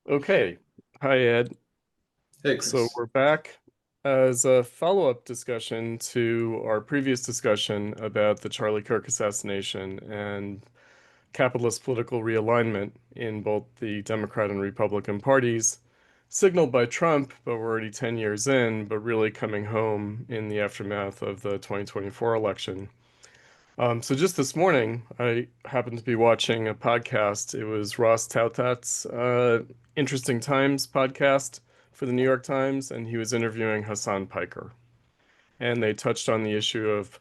Okay. Hi, Ed. Hey, So Chris. we're back as a follow-up discussion to our previous discussion about the Charlie Kirk assassination and capitalist political realignment in both the Democrat and Republican parties, signaled by Trump, but we're already 10 years in, but really coming home in the aftermath of the 2024 election. So just this morning, I happened to be watching a podcast. It was Ross Tautat's Interesting Times podcast for the New York Times, and he was interviewing Hassan Piker. And they touched on the issue of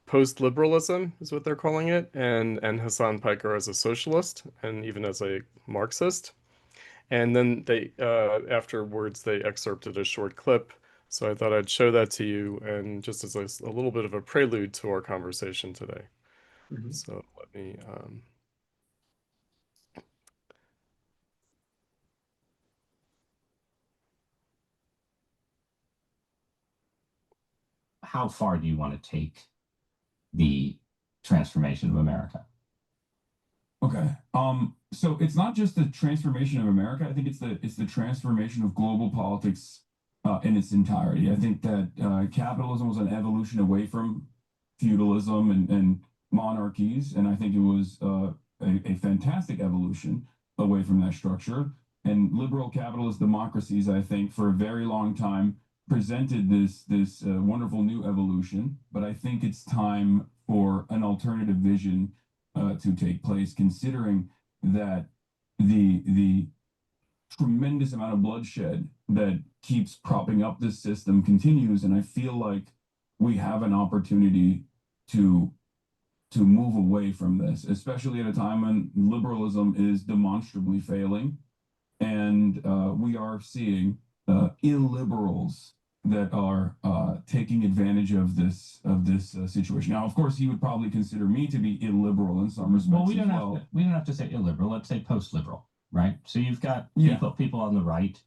post-liberalism, is what they're calling it, and Hassan Piker as a socialist and even as a Marxist. And then afterwards, they excerpted a short clip. So I thought I'd show that to you, and just as a little bit of a prelude to our conversation today. Mhm. So let me, How far do you want to take the transformation of America? Okay. So it's not just the transformation of America. I think it's the transformation of global politics in its entirety. I think that capitalism was an evolution away from feudalism and monarchies, and I think it was a fantastic evolution away from that structure. And liberal capitalist democracies, I think, for a very long time presented this wonderful new evolution. But I think it's time for an alternative vision to take place, considering that the tremendous amount of bloodshed that keeps propping up this system continues, and I feel like we have an opportunity to move away from this, especially at a time when liberalism is demonstrably failing, and we are seeing illiberals that are taking advantage of this situation. Now, of course, he would probably consider me to be illiberal in some respects Well, we as don't have well. to, we don't have to say illiberal. Let's say post-liberal, right? So you've got Yeah, people on the right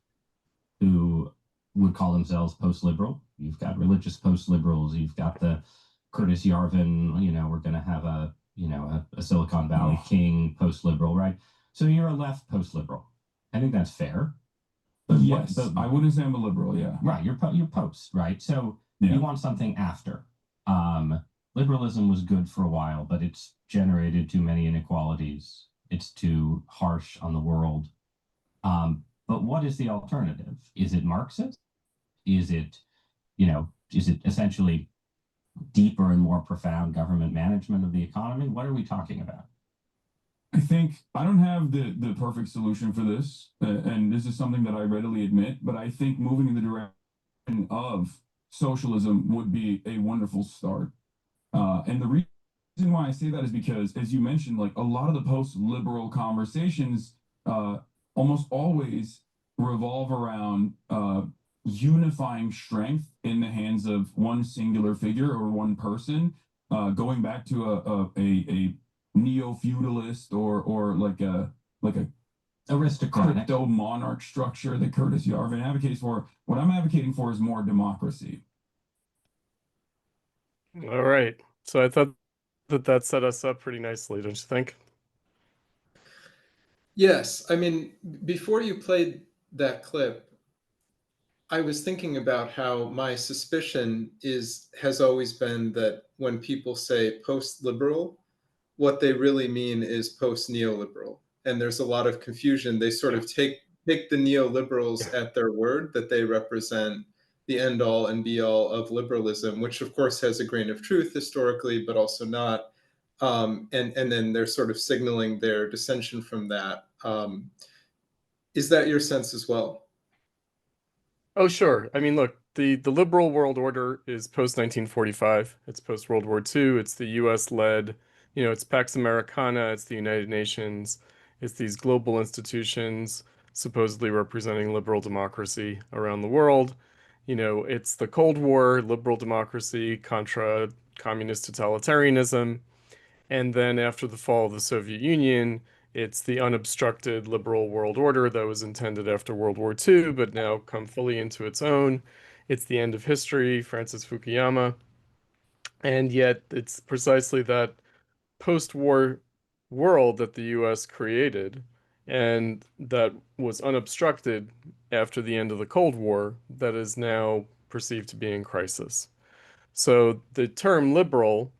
who would call themselves post-liberal. You've got religious post-liberals. You've got the Curtis Yarvin, we're going to have a Silicon Valley oh, king post-liberal, right? So you're a left post-liberal. I think that's fair. But yes, I wouldn't say I'm a liberal. Yeah, right, you're post, right? So you yeah. want something after. Um, Liberalism was good for a while, but it's generated too many inequalities. It's too harsh on the world. But what is the alternative? Is it Marxist? Is it, is it essentially deeper and more profound government management of the economy? What are we talking about? I think I don't have the perfect solution for this, and this is something that I readily admit. But I think moving in the direction of socialism would be a wonderful start. And the reason why I say that is because, as you mentioned, like a lot of the post-liberal conversations uh, almost always revolve around unifying strength in the hands of one singular figure or one person, going back to a neo-feudalist or like a Aristocratic. crypto monarch structure that Curtis Yarvin advocates for. What I'm advocating for is more democracy. all right. So I thought that set us up pretty nicely, don't you think? Yes, I mean, before you played that clip, I was thinking about how my suspicion has always been that when people say post-liberal, what they really mean is post-neoliberal. And there's a lot of confusion. They sort of take the neoliberals at their word that they represent the end all and be all of liberalism, which of course has a grain of truth historically, but also not. And then they're sort of signaling their dissension from that. Is that your sense as well? Oh, sure. I mean, look, the liberal world order is post 1945. It's post World War II. It's the US led, it's Pax Americana, it's the United Nations, it's these global institutions supposedly representing liberal democracy around the world. It's the Cold War, liberal democracy contra communist totalitarianism. And then after the fall of the Soviet Union, it's the unobstructed liberal world order that was intended after World War II, but now come fully into its own. It's the end of history, Francis Fukuyama. And yet it's precisely that post-war world that the US created and that was unobstructed after the end of the Cold War, that is now perceived to be in crisis. So the term liberal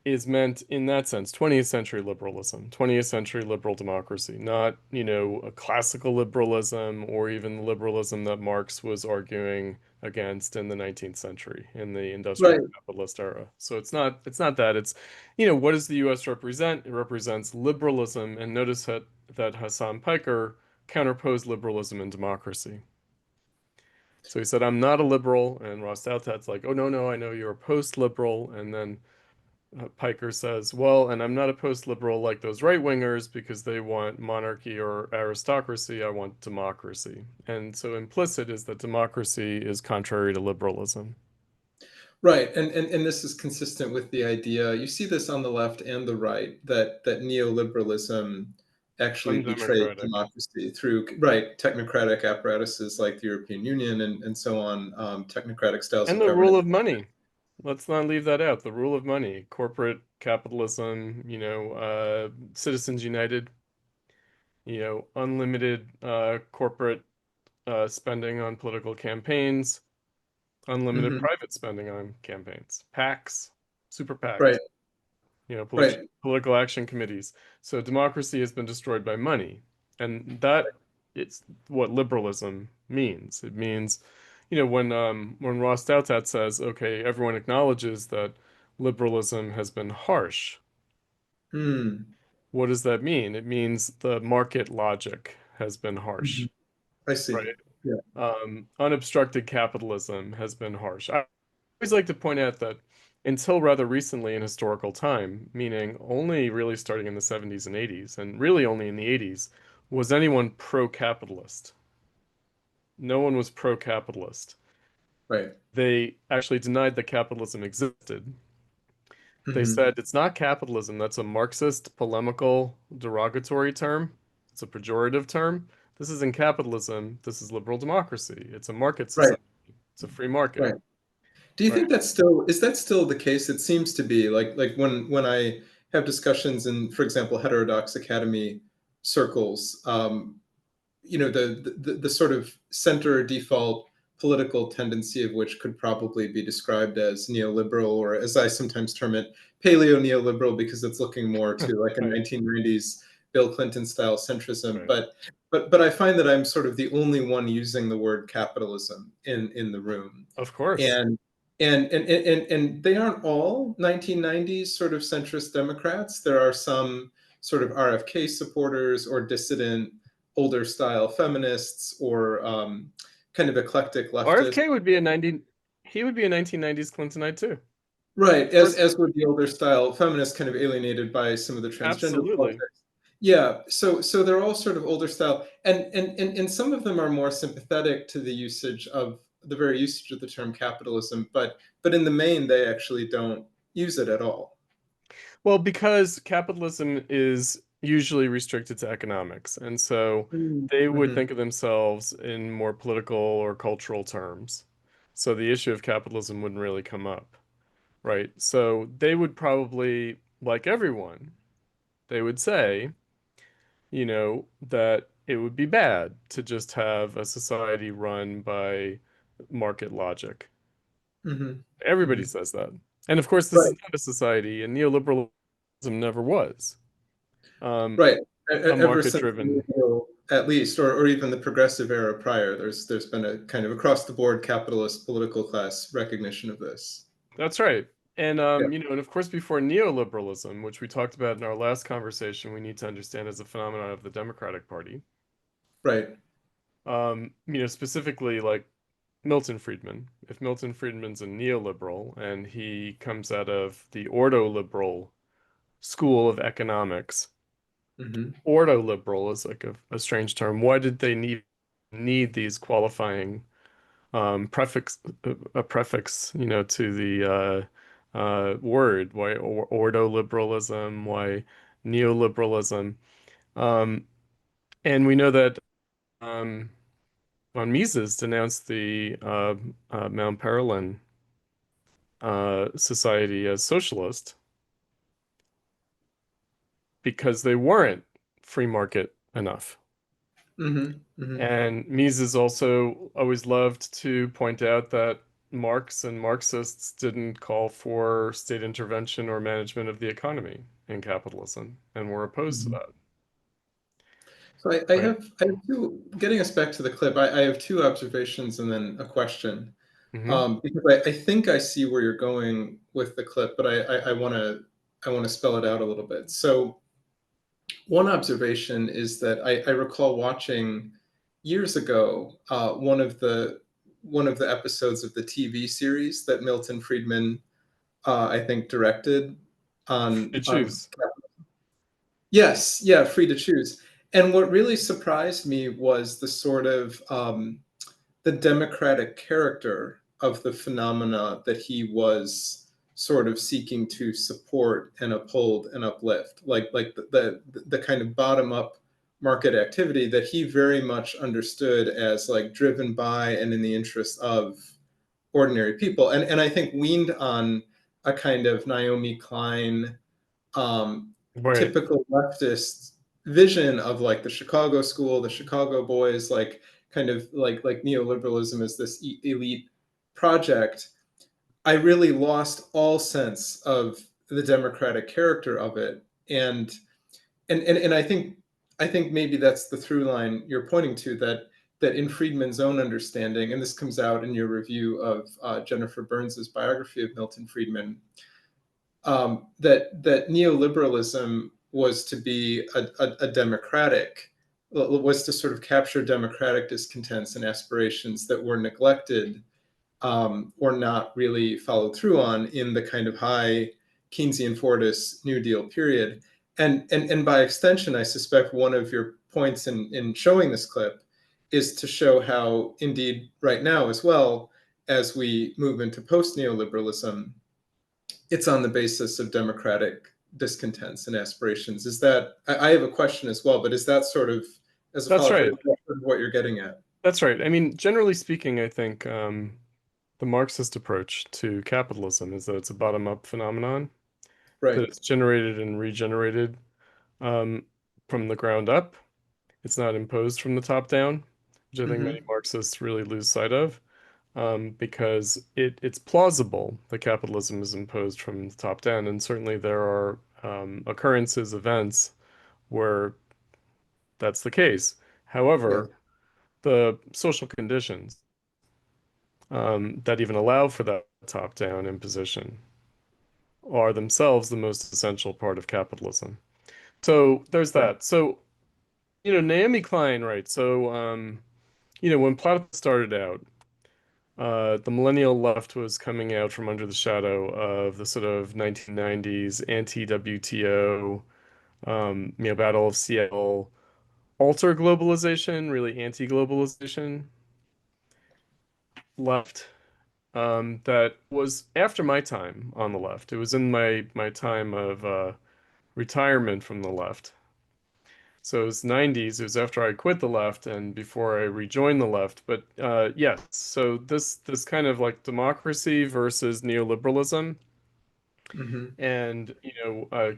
is meant in that sense, 20th century liberalism, 20th century liberal democracy, not, a classical liberalism or even the liberalism that Marx was arguing against in the 19th century in the industrial Right. capitalist era. So it's not that. It's, what does the US represent? It represents liberalism, and notice that Hassan Piker counterposed liberalism and democracy. So he said, I'm not a liberal, and Ross Douthat's like, oh no, no, I know you're a post-liberal, and then Piker says, well, and I'm not a post-liberal like those right-wingers because they want monarchy or aristocracy. I want democracy. And so implicit is that democracy is contrary to liberalism. Right. And this is consistent with the idea, you see this on the left and the right, that neoliberalism actually betrayed Undemocratic. democracy through, right, technocratic apparatuses like the European Union and so on, technocratic styles And of the rule governance. of money. Let's not leave that out. The rule of money, corporate capitalism, Citizens United, unlimited corporate spending on political campaigns, unlimited Hmm. private spending on campaigns, PACs, super PACs, Right, right. political action committees. So democracy has been destroyed by money. And that it's what liberalism means. It means, when Ross Douthat says, okay, everyone acknowledges that liberalism has been harsh. Hmm. What does that mean? It means the market logic has been Hmm. harsh, I see. right? Yeah. Unobstructed capitalism has been harsh. I always like to point out that until rather recently in historical time, meaning only really starting in the 70s and 80s, and really only in the 80s, was anyone pro-capitalist. No one was pro-capitalist. Right. They actually denied that capitalism existed. They Hmm. said it's not capitalism, that's a Marxist, polemical, derogatory term. It's a pejorative term. This isn't capitalism, this is liberal democracy. It's a market Right. society. It's a free market, Right. Do you right? think is that still the case? It seems to be like when I have discussions in, for example, heterodox academy circles, the sort of center default political tendency of which could probably be described as neoliberal, or as I sometimes term it, paleo neoliberal, because it's looking more to like a Right, 1990s Bill Clinton style centrism. right. But I find that I'm sort of the only one using the word capitalism in the room, Of course. and and they aren't all 1990s sort of centrist Democrats. There are some sort of RFK supporters or dissident older style feminists, or kind of eclectic leftists. RFK would be a 90, he would be a 1990s Clintonite too. Right, First, as would the older style feminists, kind of alienated by some of the transgender absolutely. politics. Yeah, so they're all sort of older style, and some of them are more sympathetic to the usage of the very usage of the term capitalism, but in the main, they actually don't use it at all. Well, because capitalism is usually restricted to economics, and so they would Mm-hmm. think of themselves in more political or cultural terms. So the issue of capitalism wouldn't really come up, right? So they would probably, like everyone, they would say, that it would be bad to just have a society run by market logic. Mm-hmm. Everybody Hmm. says that. And of course, this is Right, not a society, and neoliberalism never was. Um, right. a Ever since the market-driven. at least, or even the progressive era prior, there's been a kind of across the board capitalist political class recognition of this. That's right. And Yeah, and of course, before neoliberalism, which we talked about in our last conversation, we need to understand as a phenomenon of the Democratic Party. right. Specifically like Milton Friedman. If Milton Friedman's a neoliberal and he comes out of the ordo-liberal school of economics, Hmm. ordo-liberal is like a strange term. Why did they need these qualifying prefix a prefix, to the word? Why ordo-liberalism? Why neoliberalism? Um, and we know that um, von Mises denounced the Mount Parian society as socialist because they weren't free market enough. Mm-hmm. And Mises also always loved to point out that Marx and Marxists didn't call for state intervention or management of the economy in capitalism, and were opposed to Mm-hmm. that, So right? I have two, getting us back to the clip, I have two observations and then a question. Hmm. Because I think I see where you're going with the clip, but I want to spell it out a little bit. So one observation is that I recall watching years ago one of the episodes of the TV series that Milton Friedman I think directed To on choose. yes, yeah, free to choose. And what really surprised me was the sort of the democratic character of the phenomena that he was sort of seeking to support and uphold and uplift, like the kind of bottom up market activity that he very much understood as like driven by and in the interest of ordinary people, and I think weaned on a kind of Naomi Klein Right. typical leftist vision of like the Chicago school, the Chicago boys, like kind of like neoliberalism is this elite project. I really lost all sense of the democratic character of it, and and I think maybe that's the through line you're pointing to, that in Friedman's own understanding, and this comes out in your review of Jennifer Burns's biography of Milton Friedman, that neoliberalism was to be a democratic, was to sort of capture democratic discontents and aspirations that were neglected or not really followed through on in the kind of high Keynesian Fordist New Deal period. And by extension, I suspect one of your points in showing this clip is to show how, indeed, right now as well, as we move into post neoliberalism, it's on the basis of democratic discontents and aspirations. Is that, I have a question as well, but is that sort of, as a That's follow-up, right. is that sort of what you're getting at? That's right. I mean, generally speaking, I think the Marxist approach to capitalism is that it's a bottom-up phenomenon, that Right. it's generated and regenerated um, from the ground up. It's not imposed from the top down, which I think many Mm-hmm. Marxists really lose sight of, because it's plausible that capitalism is imposed from the top down, and certainly there are occurrences, events where that's the case. Yeah. However, the social conditions that even allow for that top-down imposition are themselves the most essential part of capitalism. So there's Right. that. So, Naomi Klein, right? So, when Plato started out, the millennial left was coming out from under the shadow of the sort of 1990s anti-WTO, Battle of Seattle, alter globalization, really anti-globalization left. That was after my time on the left. It was in my time of retirement from the left. So it was 90s. It was after I quit the left and before I rejoined the left. But yes, so this kind of like democracy versus neoliberalism, Mm-hmm. and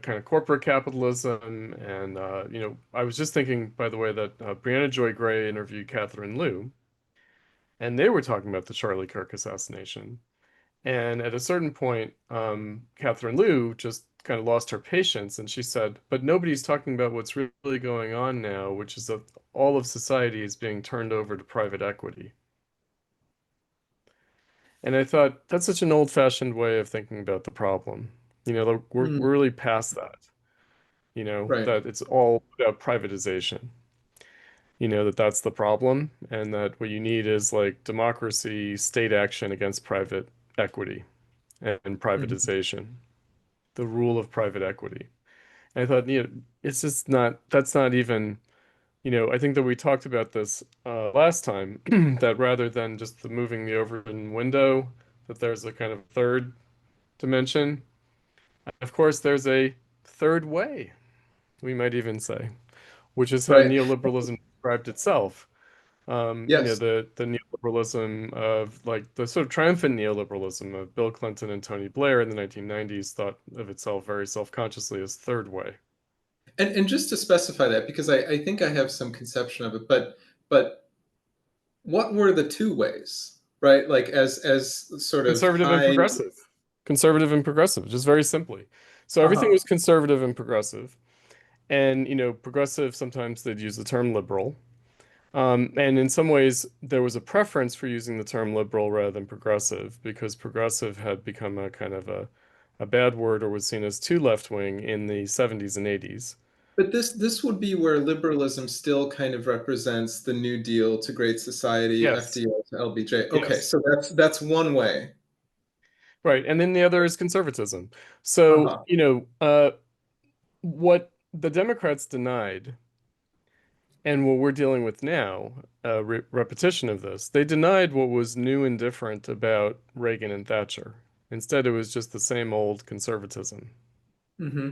kind of corporate capitalism, and I was just thinking, by the way, that Brianna Joy Gray interviewed Catherine Liu, and they were talking about the Charlie Kirk assassination. And at a certain point, Catherine Liu just kind of lost her patience, and she said, "But nobody's talking about what's really going on now, which is that all of society is being turned over to private equity." And I thought that's such an old-fashioned way of thinking about the problem. Mm. We're really past that. Right. That it's all about privatization. That's the problem, and that what you need is like democracy, state action against private equity and Mm-hmm. privatization, the rule of private equity. And I thought, it's just not, that's not even, I think that we talked about this last time, that rather than just the moving the Overton window, that there's a kind of third dimension. Of course, there's a third way, we might even say, which is how Right. neoliberalism described itself. Yes. The neoliberalism of like the sort of triumphant neoliberalism of Bill Clinton and Tony Blair in the 1990s thought of itself very self-consciously as third way. And just to specify that, because I think I have some conception of it, but what were the two ways, right? Like as sort of Conservative and high. progressive. Conservative and progressive, just very simply. So everything Uh-huh. was conservative and progressive. And, progressive, sometimes they'd use the term liberal. And in some ways, there was a preference for using the term liberal rather than progressive because progressive had become a kind of a bad word or was seen as too left-wing in the 70s and 80s. But this would be where liberalism still kind of represents the New Deal to Great Society, Yes, FDR to LBJ. Okay, yes. so that's one way. Right. And then the other is conservatism. So, Uh-huh. what the Democrats denied and what we're dealing with now, a repetition of this, they denied what was new and different about Reagan and Thatcher. Instead, it was just the same old conservatism. Hmm.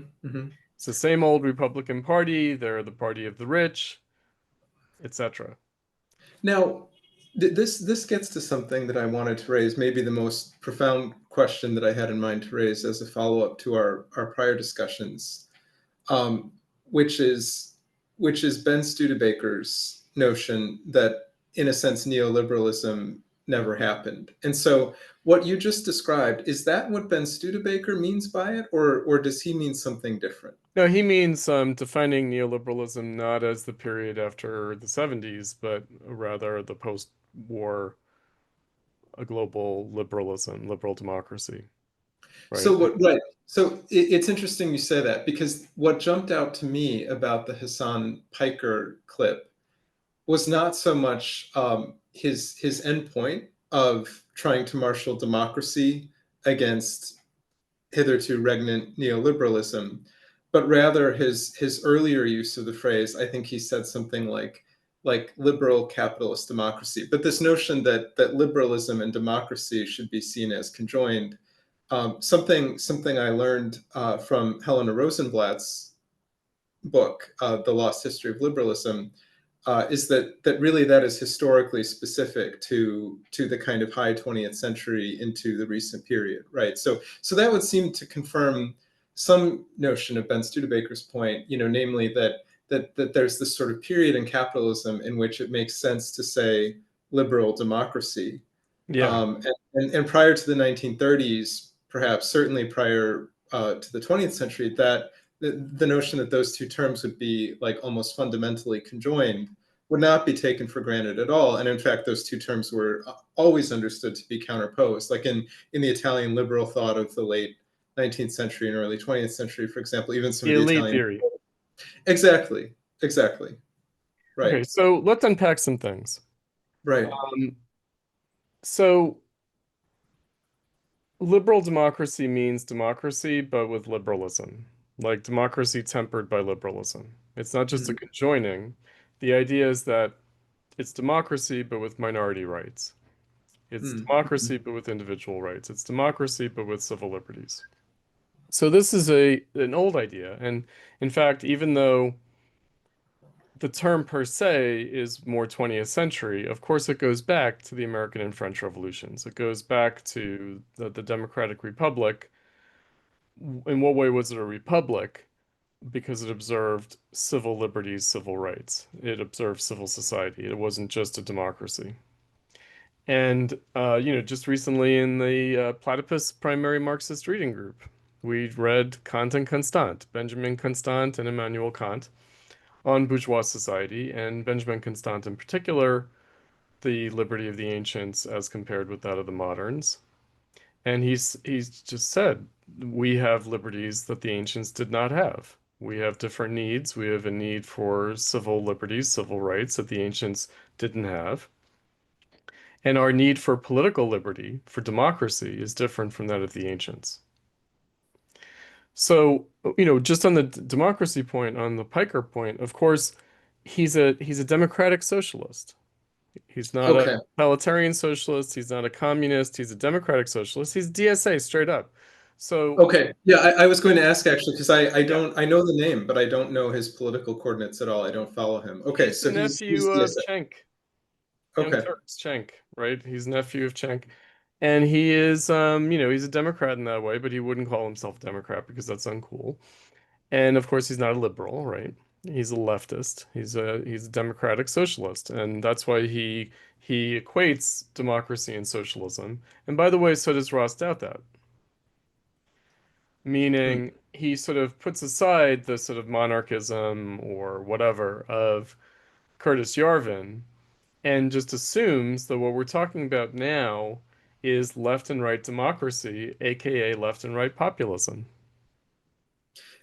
It's the same old Republican Party. They're the party of the rich, etc. Now, this gets to something that I wanted to raise, maybe the most profound question that I had in mind to raise as a follow-up to our prior discussions, um, which is Ben Studebaker's notion that, in a sense, neoliberalism never happened. And so, what you just described, is that what Ben Studebaker means by it, or does he mean something different? No, he means defining neoliberalism not as the period after the 70s, but rather the post-war global liberalism, liberal democracy, right? So what, right. So it's interesting you say that, because what jumped out to me about the Hassan Piker clip was not so much his endpoint of trying to marshal democracy against hitherto regnant neoliberalism, but rather his earlier use of the phrase. I think he said something like liberal capitalist democracy. But this notion that liberalism and democracy should be seen as conjoined, something I learned from Helena Rosenblatt's book, The Lost History of Liberalism, is that really that is historically specific to the kind of high 20th century into the recent period, right? So that would seem to confirm some notion of Ben Studebaker's point, namely that there's this sort of period in capitalism in which it makes sense to say liberal democracy, Yeah. and prior to the 1930s, perhaps certainly prior to the 20th century, that the notion that those two terms would be like almost fundamentally conjoined would not be taken for granted at all. And in fact, those two terms were always understood to be counterposed. Like in the Italian liberal thought of the late 19th century and early 20th century, for example, even some The of the elite Italian. theory. Exactly, exactly. Okay, Right, so let's unpack some things. right. Um, so liberal democracy means democracy, but with liberalism, like democracy tempered by liberalism. It's not just a Mhm. conjoining. The idea is that it's democracy, but with minority rights. It's Mhm. democracy, but with individual rights. It's democracy, but with civil liberties. So this is an old idea, and in fact, even though the term per se is more 20th century. Of course, it goes back to the American and French revolutions. It goes back to the Democratic Republic. In what way was it a republic? Because it observed civil liberties, civil rights. It observed civil society. It wasn't just a democracy. And, just recently in the Platypus Primary Marxist Reading Group, we read Kant and Constant, Benjamin Constant and Immanuel Kant, on bourgeois society, and Benjamin Constant in particular, the liberty of the ancients as compared with that of the moderns. And he's just said we have liberties that the ancients did not have. We have different needs. We have a need for civil liberties, civil rights that the ancients didn't have. And our need for political liberty, for democracy, is different from that of the ancients. So, just on the democracy point, on the Piker point, of course, he's a democratic socialist. He's not a Okay. totalitarian socialist. He's not a communist. He's a democratic socialist. He's DSA straight up. So, Okay. Yeah, I was going to ask actually, because I yeah, don't, I know the name, but I don't know his political coordinates at all. I don't follow him. Okay, he's the so he's nephew of DSA. Cenk, Young Okay. Turks, Cenk, right? He's nephew of Cenk. And he is, he's a Democrat in that way, but he wouldn't call himself a Democrat because that's uncool. And of course, he's not a liberal, right? He's a leftist. He's a democratic socialist, and that's why he equates democracy and socialism. And by the way, so does Ross Douthat, Mm. meaning he sort of puts aside the sort of monarchism or whatever of Curtis Yarvin and just assumes that what we're talking about now is left and right democracy, aka left and right populism.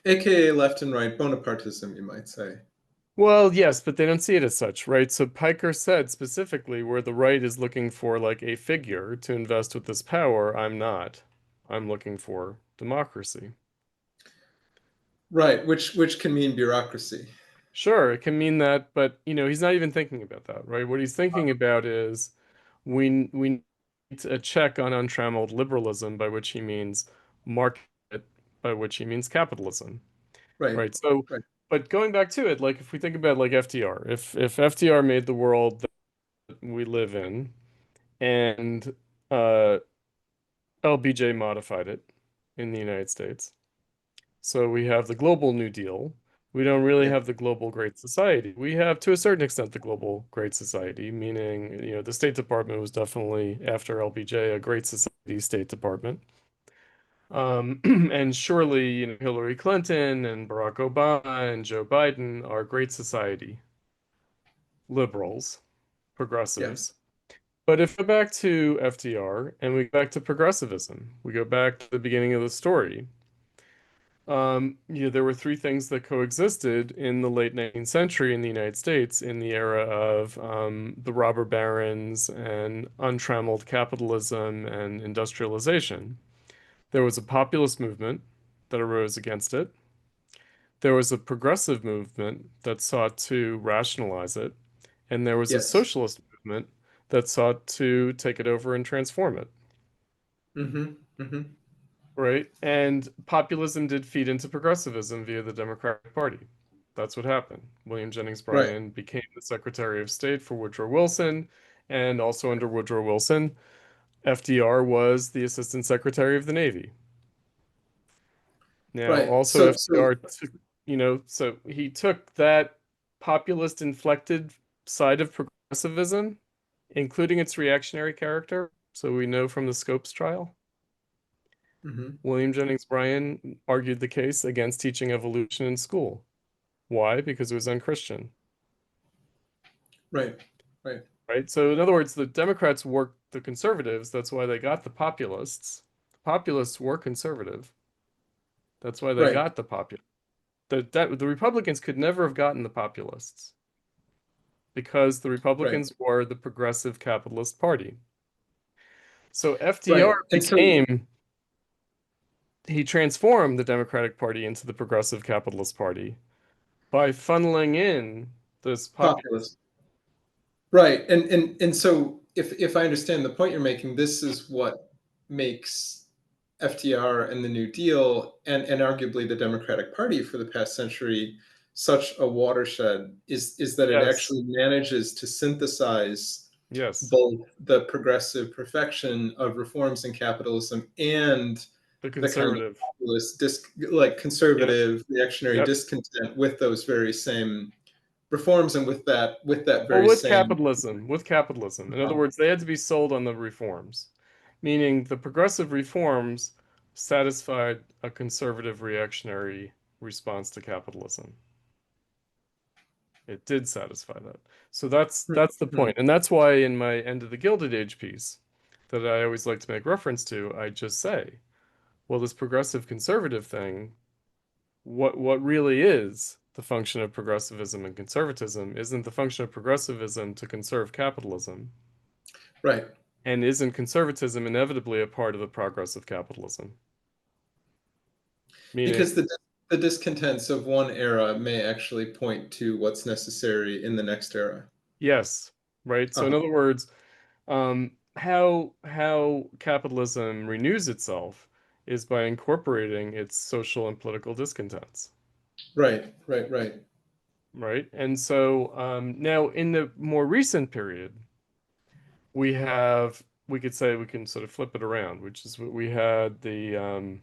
AKA left and right Bonapartism, you might say. Well, yes, but they don't see it as such, right? So Piker said specifically where the right is looking for like a figure to invest with this power, I'm not. I'm looking for democracy. Right, which can mean bureaucracy. Sure, it can mean that, but he's not even thinking about that, right? What he's thinking about is we need a check on untrammeled liberalism, by which he means market, by which he means capitalism, Right, right? So, right. but going back to it, like if we think about like FDR, if FDR made the world that we live in and uh, LBJ modified it in the United States, so we have the global New Deal. We don't really Yeah, have the global Great Society. We have, to a certain extent, the global Great Society, meaning, the State Department was definitely, after LBJ, a Great Society State Department. And surely, Hillary Clinton and Barack Obama and Joe Biden are Great Society liberals, yeah, progressives. But if we go back to FDR and we go back to progressivism, we go back to the beginning of the story. There were three things that coexisted in the late 19th century in the United States in the era of the robber barons and untrammeled capitalism and industrialization. There was a populist movement that arose against it. There was a progressive movement that sought to rationalize it. And there was a yes. socialist movement that sought to take it over and transform it. Mm-hmm. Mm-hmm. Right? And populism did feed into progressivism via the Democratic Party. That's what happened. William Jennings Right, Bryan became the Secretary of State for Woodrow Wilson, and also under Woodrow Wilson, FDR was the Assistant Secretary of the Navy. Now, right. also So FDR took, so he took that populist inflected side of progressivism, including its reactionary character. So we know from the Scopes trial. mhm. William Jennings Bryan argued the case against teaching evolution in school. Why? Because it was unchristian, Right, right, right? So, in other words, the Democrats worked the conservatives. That's why they got the populists. The populists were conservative. That's why they right, got the popular. The Republicans could never have gotten the populists because the right, Republicans were the progressive capitalist party. So FDR right. And so became, he transformed the Democratic Party into the progressive capitalist party by funneling in this populism. populist. Right. And so if I understand the point you're making, this is what makes FDR and the New Deal and arguably the Democratic Party for the past century such a watershed is that it Yes, actually manages to synthesize yes, both the progressive perfection of reforms in capitalism and the the kind of conservative. populist, like Yep, conservative, reactionary yep. discontent with those very same reforms and with that Well, very same. with capitalism. In other words, they had to be sold on the reforms, meaning the progressive reforms satisfied a conservative reactionary response to capitalism. It did satisfy that. So that's the Mhm. point. And that's why in my End of the Gilded Age piece that I always like to make reference to, I just say, well, this progressive conservative thing, what really is the function of progressivism and conservatism isn't the function of progressivism to conserve capitalism, Right. and isn't conservatism inevitably a part of the progress of capitalism? Meaning, Because the discontents of one era may actually point to what's necessary in the next era. yes, right? So in Uh-huh. other words, how capitalism renews itself is by incorporating its social and political discontents, Right, right, right. right? And so now in the more recent period, we could say we can sort of flip it around, which is what we had the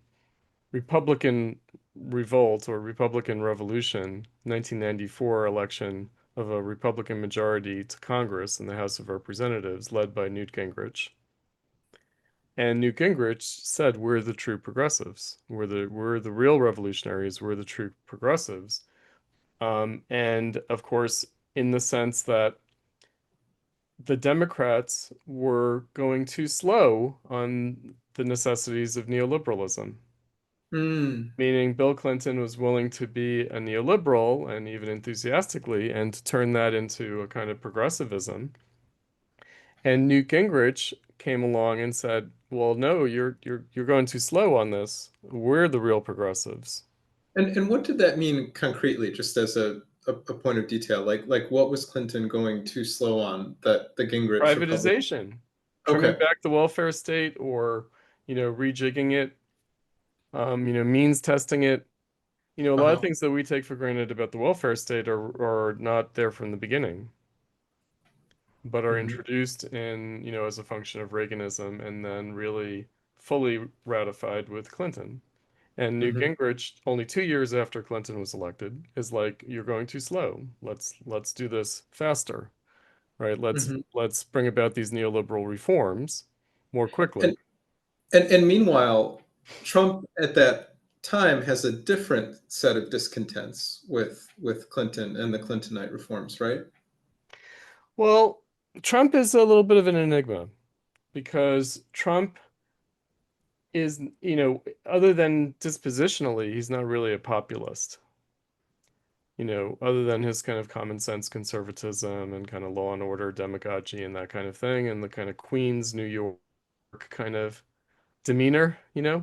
Republican revolt or Republican Revolution, 1994 election of a Republican majority to Congress in the House of Representatives, led by Newt Gingrich. And Newt Gingrich said, "We're the true progressives. We're the real revolutionaries. We're the true progressives." And of course, in the sense that the Democrats were going too slow on the necessities of neoliberalism. Mm. Meaning Bill Clinton was willing to be a neoliberal and even enthusiastically and to turn that into a kind of progressivism. And Newt Gingrich came along and said, "Well, no, you're going too slow on this. We're the real progressives." And what did that mean concretely, just as a point of detail? Like what was Clinton going too slow on that the Gingrich Republican? Privatization, trimming Okay. back the welfare state or, rejigging it, means testing it. A lot of Uh-huh. things that we take for granted about the welfare state are not there from the beginning, but are Hmm. introduced in, as a function of Reaganism and then really fully ratified with Clinton. And Newt Hmm. Gingrich, only 2 years after Clinton was elected, is like, "You're going too slow. Let's do this faster, right? Let's Hmm. let's bring about these neoliberal reforms more quickly." And and meanwhile, Trump at that time has a different set of discontents with Clinton and the Clintonite reforms, right? Well, Trump is a little bit of an enigma because Trump is, other than dispositionally, he's not really a populist. Other than his kind of common sense conservatism and kind of law and order demagoguery and that kind of thing, and the kind of Queens, New York kind of demeanor, Yeah,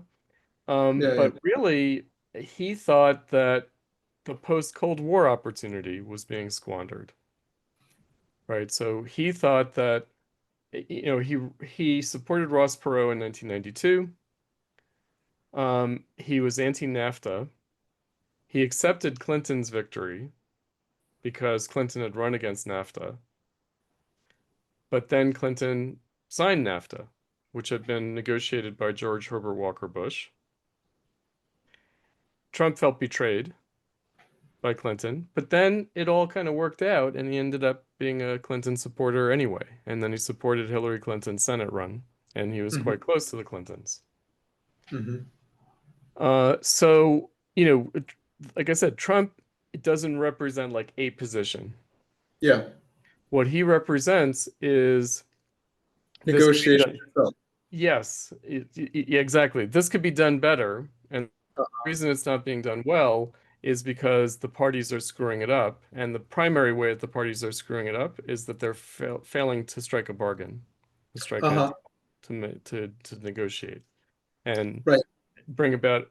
yeah. But really, he thought that the post-Cold War opportunity was being squandered, right? So he thought that, he supported Ross Perot in 1992. He was anti-NAFTA. He accepted Clinton's victory because Clinton had run against NAFTA. But then Clinton signed NAFTA, which had been negotiated by George Herbert Walker Bush. Trump felt betrayed by Clinton, but then it all kind of worked out, and he ended up being a Clinton supporter anyway. And then he supported Hillary Clinton's Senate run, and he was Hmm. quite close to the Clintons. Hmm. So, like I said, Trump, it doesn't represent like a position. Yeah. What he represents is this could be Negotiation done. itself. Yes, yeah, exactly. This could be done better. And Uh, the reason it's not being done well is because the parties are screwing it up. And the primary way that the parties are screwing it up is that they're failing to strike a bargain, to strike a Uh-huh. deal, to negotiate and Right. bring about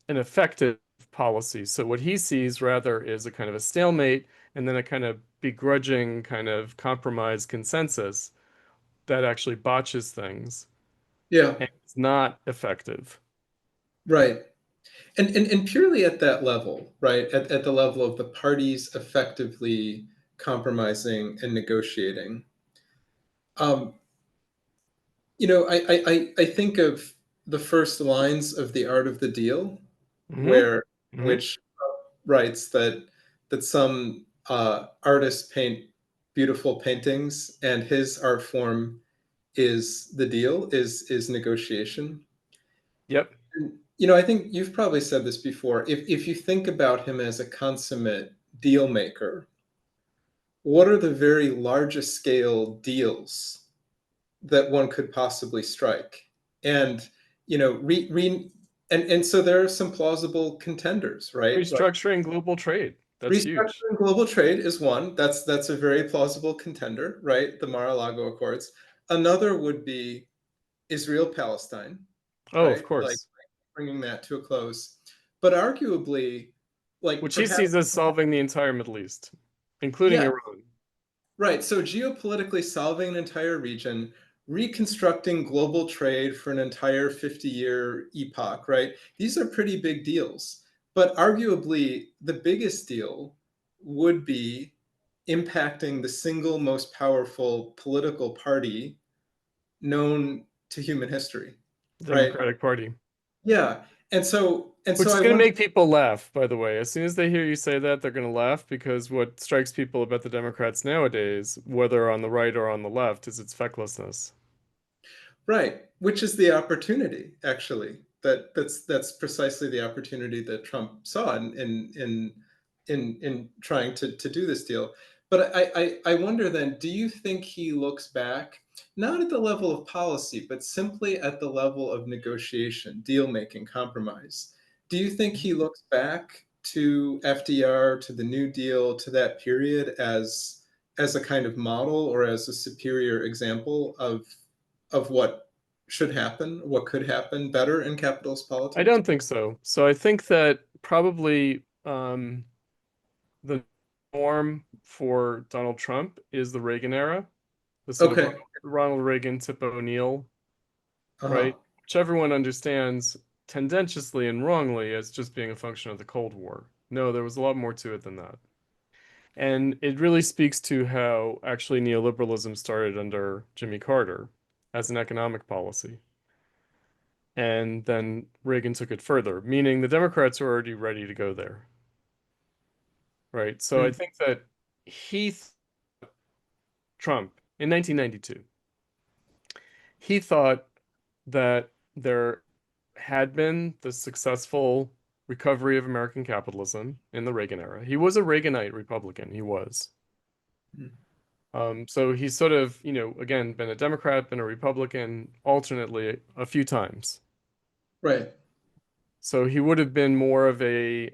an effective policy. So what he sees rather is a kind of a stalemate and then a kind of begrudging kind of compromise consensus that actually botches things Yeah. and it's not effective. Right. And purely at that level, right? At the level of the parties effectively compromising and negotiating. Um, I think of the first lines of The Art of the Deal, Hmm. where Hmm. which writes that some artists paint beautiful paintings, and his art form is the deal, is negotiation. Yep. And, I think you've probably said this before. If you think about him as a consummate deal maker, what are the very largest scale deals that one could possibly strike? And and so there are some plausible contenders, right? Like Restructuring global trade. That's huge. restructuring global trade is one. That's a very plausible contender, right? The Mar-a-Lago Accords. Another would be Israel-Palestine, Oh, of right? Like course. bringing that to a close. But arguably, like Which he perhaps, sees as solving the entire Middle East, including yeah, Iran. right. So geopolitically solving an entire region, reconstructing global trade for an entire 50-year epoch, right? These are pretty big deals. But arguably, the biggest deal would be impacting the single most powerful political party known to human history, The right? Democratic Party. Yeah. Which is I going to wonder. make people laugh, by the way. As soon as they hear you say that, they're going to laugh because what strikes people about the Democrats nowadays, whether on the right or on the left, is its fecklessness. Right, which is the opportunity, actually. That's precisely the opportunity that Trump saw in trying to do this deal. But I wonder then, do you think he looks back, not at the level of policy, but simply at the level of negotiation, deal making, compromise? Do you think he looks back to FDR, to the New Deal, to that period as a kind of model or as a superior example of what should happen, what could happen better in capitalist I politics? don't think so. So I think that probably the norm for Donald Trump is the Reagan era, the sort of Okay. Ronald Reagan, Tip O'Neill, Uh-huh. right? Which everyone understands tendentiously and wrongly as just being a function of the Cold War. No, there was a lot more to it than that. And it really speaks to how actually neoliberalism started under Jimmy Carter as an economic policy. And then Reagan took it further, meaning the Democrats were already ready to go there, right? So I Mm. think that he, Trump, in 1992, he thought that there had been the successful recovery of American capitalism in the Reagan era. He was a Reaganite Republican, he was. Mm. So he's sort of, again, been a Democrat, been a Republican alternately a few times. Right. So he would have been more of a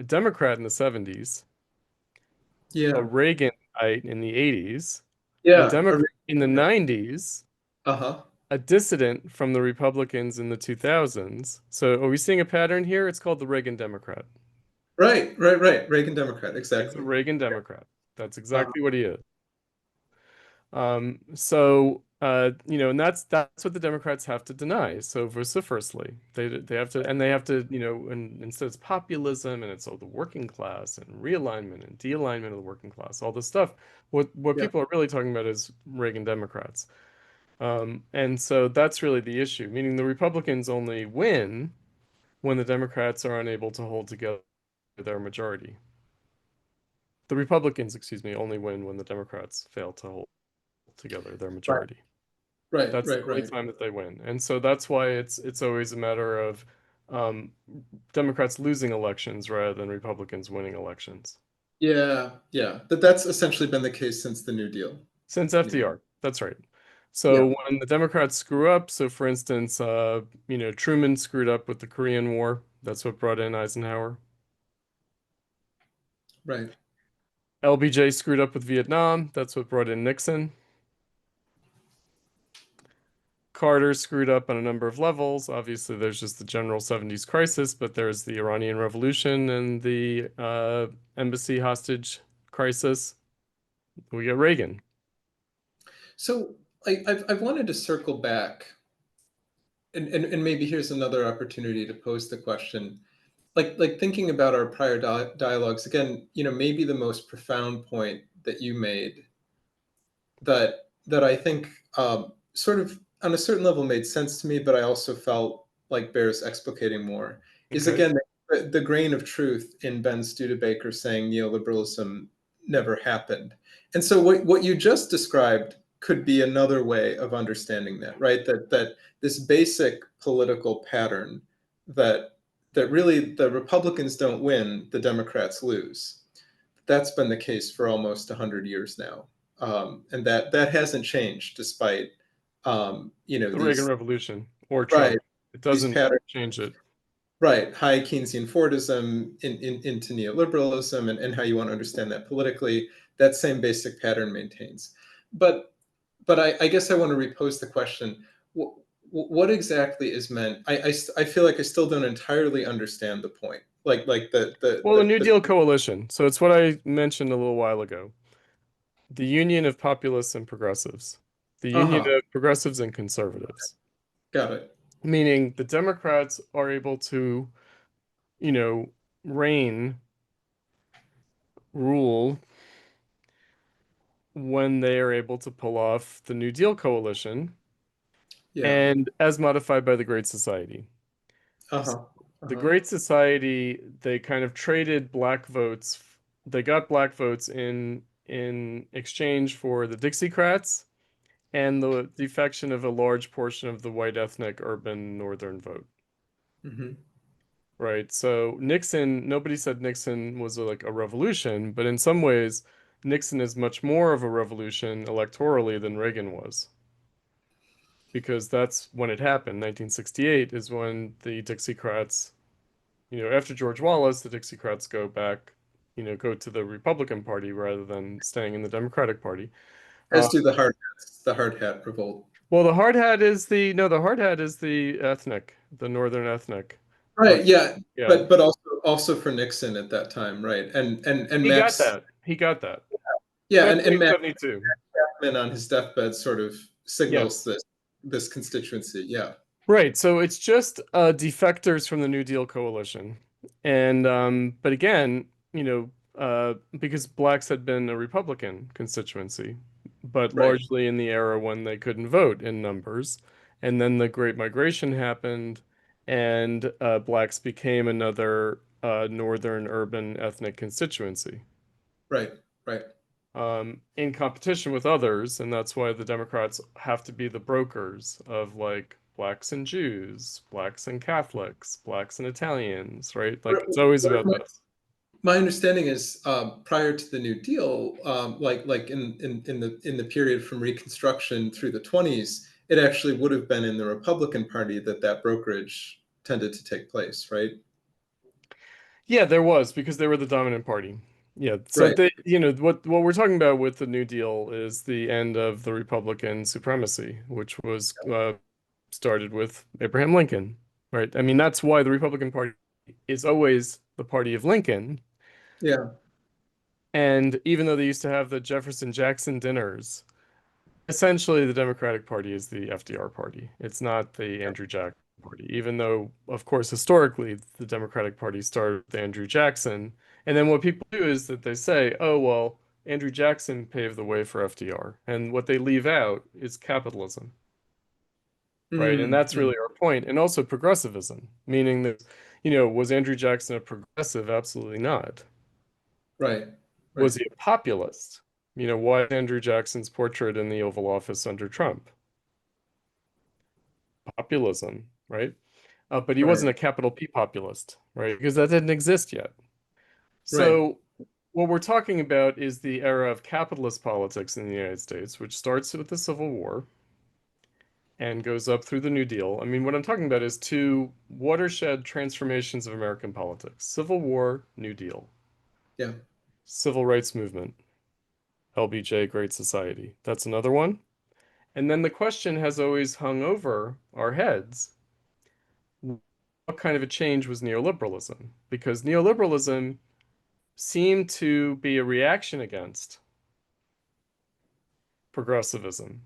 Democrat in the 70s, a Yeah. Reaganite in the 80s, a Yeah. Democrat in the 90s, Uh-huh. a dissident from the Republicans in the 2000s. So are we seeing a pattern here? It's called the Reagan Democrat. Right, right, right. Reagan Democrat, He's a exactly. Reagan Democrat. That's Uh-huh. exactly what he is. And that's what the Democrats have to deny. So vociferously, they have to, and they have to, and instead it's populism and it's all the working class and realignment and de-alignment of the working class, all this stuff. What Yeah. people are really talking about is Reagan Democrats. And so that's really the issue, meaning the Republicans only win when the Democrats are unable to hold together their majority. The Republicans, excuse me, only win when the Democrats fail to hold together their Right, majority. right, That's the right, only right. time that they win. And so that's why it's always a matter of um, Democrats losing elections rather than Republicans winning elections. Yeah, yeah. But that's essentially been the case since the New Deal. Since Yeah. FDR, that's right. Yeah. So when the Democrats screw up, so for instance, Truman screwed up with the Korean War. That's what brought in Eisenhower. Right. LBJ screwed up with Vietnam. That's what brought in Nixon. Carter screwed up on a number of levels. Obviously, there's just the general 70s crisis, but there's the Iranian Revolution and the embassy hostage crisis. We get Reagan. So I've wanted to circle back, and maybe here's another opportunity to pose the question. Like thinking about our prior dialogues again, maybe the most profound point that you made that I think sort of on a certain level made sense to me, but I also felt like bears explicating more, is Okay. again the grain of truth in Ben Studebaker saying neoliberalism never happened. And so what you just described could be another way of understanding that, right? That this basic political pattern that really the Republicans don't win, the Democrats lose. That's been the case for almost 100 years now, and that hasn't changed despite The Reagan these Revolution or right Trump. It these doesn't patterns, change it. right, high Keynesian Fordism into neoliberalism, and how you want to understand that politically. That same basic pattern maintains. But I guess I want to repose the question: what exactly is meant? I feel like I still don't entirely understand the point. Like Well, the New Deal coalition. So it's what I mentioned a little while ago. The union of populists and progressives. The union uh-huh, of progressives and conservatives. got it. Meaning the Democrats are able to, you know, reign, rule when they are able to pull off the New Deal coalition Yeah. and as modified by the Great Society. Uh-huh. The Uh-huh. Great Society, they kind of traded black votes. They got black votes in exchange for the Dixiecrats and the defection of a large portion of the white ethnic urban northern vote. Hmm. Right. So Nixon, nobody said Nixon was like a revolution, but in some ways, Nixon is much more of a revolution electorally than Reagan was. Because that's when it happened. 1968 is when the Dixiecrats, after George Wallace, the Dixiecrats go back, go to the Republican Party rather than staying in the Democratic Party. As Uh, do the hard hat revolt. well, the hard hat is the hard hat is the ethnic, the northern ethnic. But Right. Yeah. yeah, But also for Nixon at that time, right? And he got Max, that. He got that. yeah, Especially and in Max 72. Chapman on his deathbed sort of signals Yes. this constituency. Yeah. Right. So it's just defectors from the New Deal coalition. And but again, because blacks had been a Republican constituency, but Right. largely in the era when they couldn't vote in numbers. And then the Great Migration happened, and blacks became another northern urban ethnic constituency. Right. Right. In competition with others, and that's why the Democrats have to be the brokers of like blacks and Jews, blacks and Catholics, blacks and Italians, right? Like it's always about this. My understanding is prior to the New Deal, like in the period from Reconstruction through the 20s, it actually would have been in the Republican Party that brokerage tended to take place, right? Yeah, there was because they were the dominant party. Yeah, so Right. they, what we're talking about with the New Deal is the end of the Republican supremacy, which was started with Abraham Lincoln, right? I mean, that's why the Republican Party is always the party of Lincoln. Yeah. And even though they used to have the Jefferson Jackson dinners, essentially the Democratic Party is the FDR party. It's not the Andrew Jackson party, even though, of course, historically, the Democratic Party started with Andrew Jackson. And then what people do is that they say, oh, well, Andrew Jackson paved the way for FDR. And what they leave out is capitalism, right? And that's Mm-hmm. really our point. And also progressivism, meaning that, was Andrew Jackson a progressive? Absolutely not. Right. Was Right. he a populist? Why Andrew Jackson's portrait in the Oval Office under Trump? Populism, right? But he Right. wasn't a capital P populist, right? Because that didn't exist yet. Right. So what we're talking about is the era of capitalist politics in the United States, which starts with the Civil War and goes up through the New Deal. I mean, what I'm talking about is two watershed transformations of American politics: Civil War, New Deal, Yeah. Civil Rights Movement, LBJ, Great Society. That's another one. And then the question has always hung over our heads, what kind of a change was neoliberalism? Because neoliberalism seemed to be a reaction against progressivism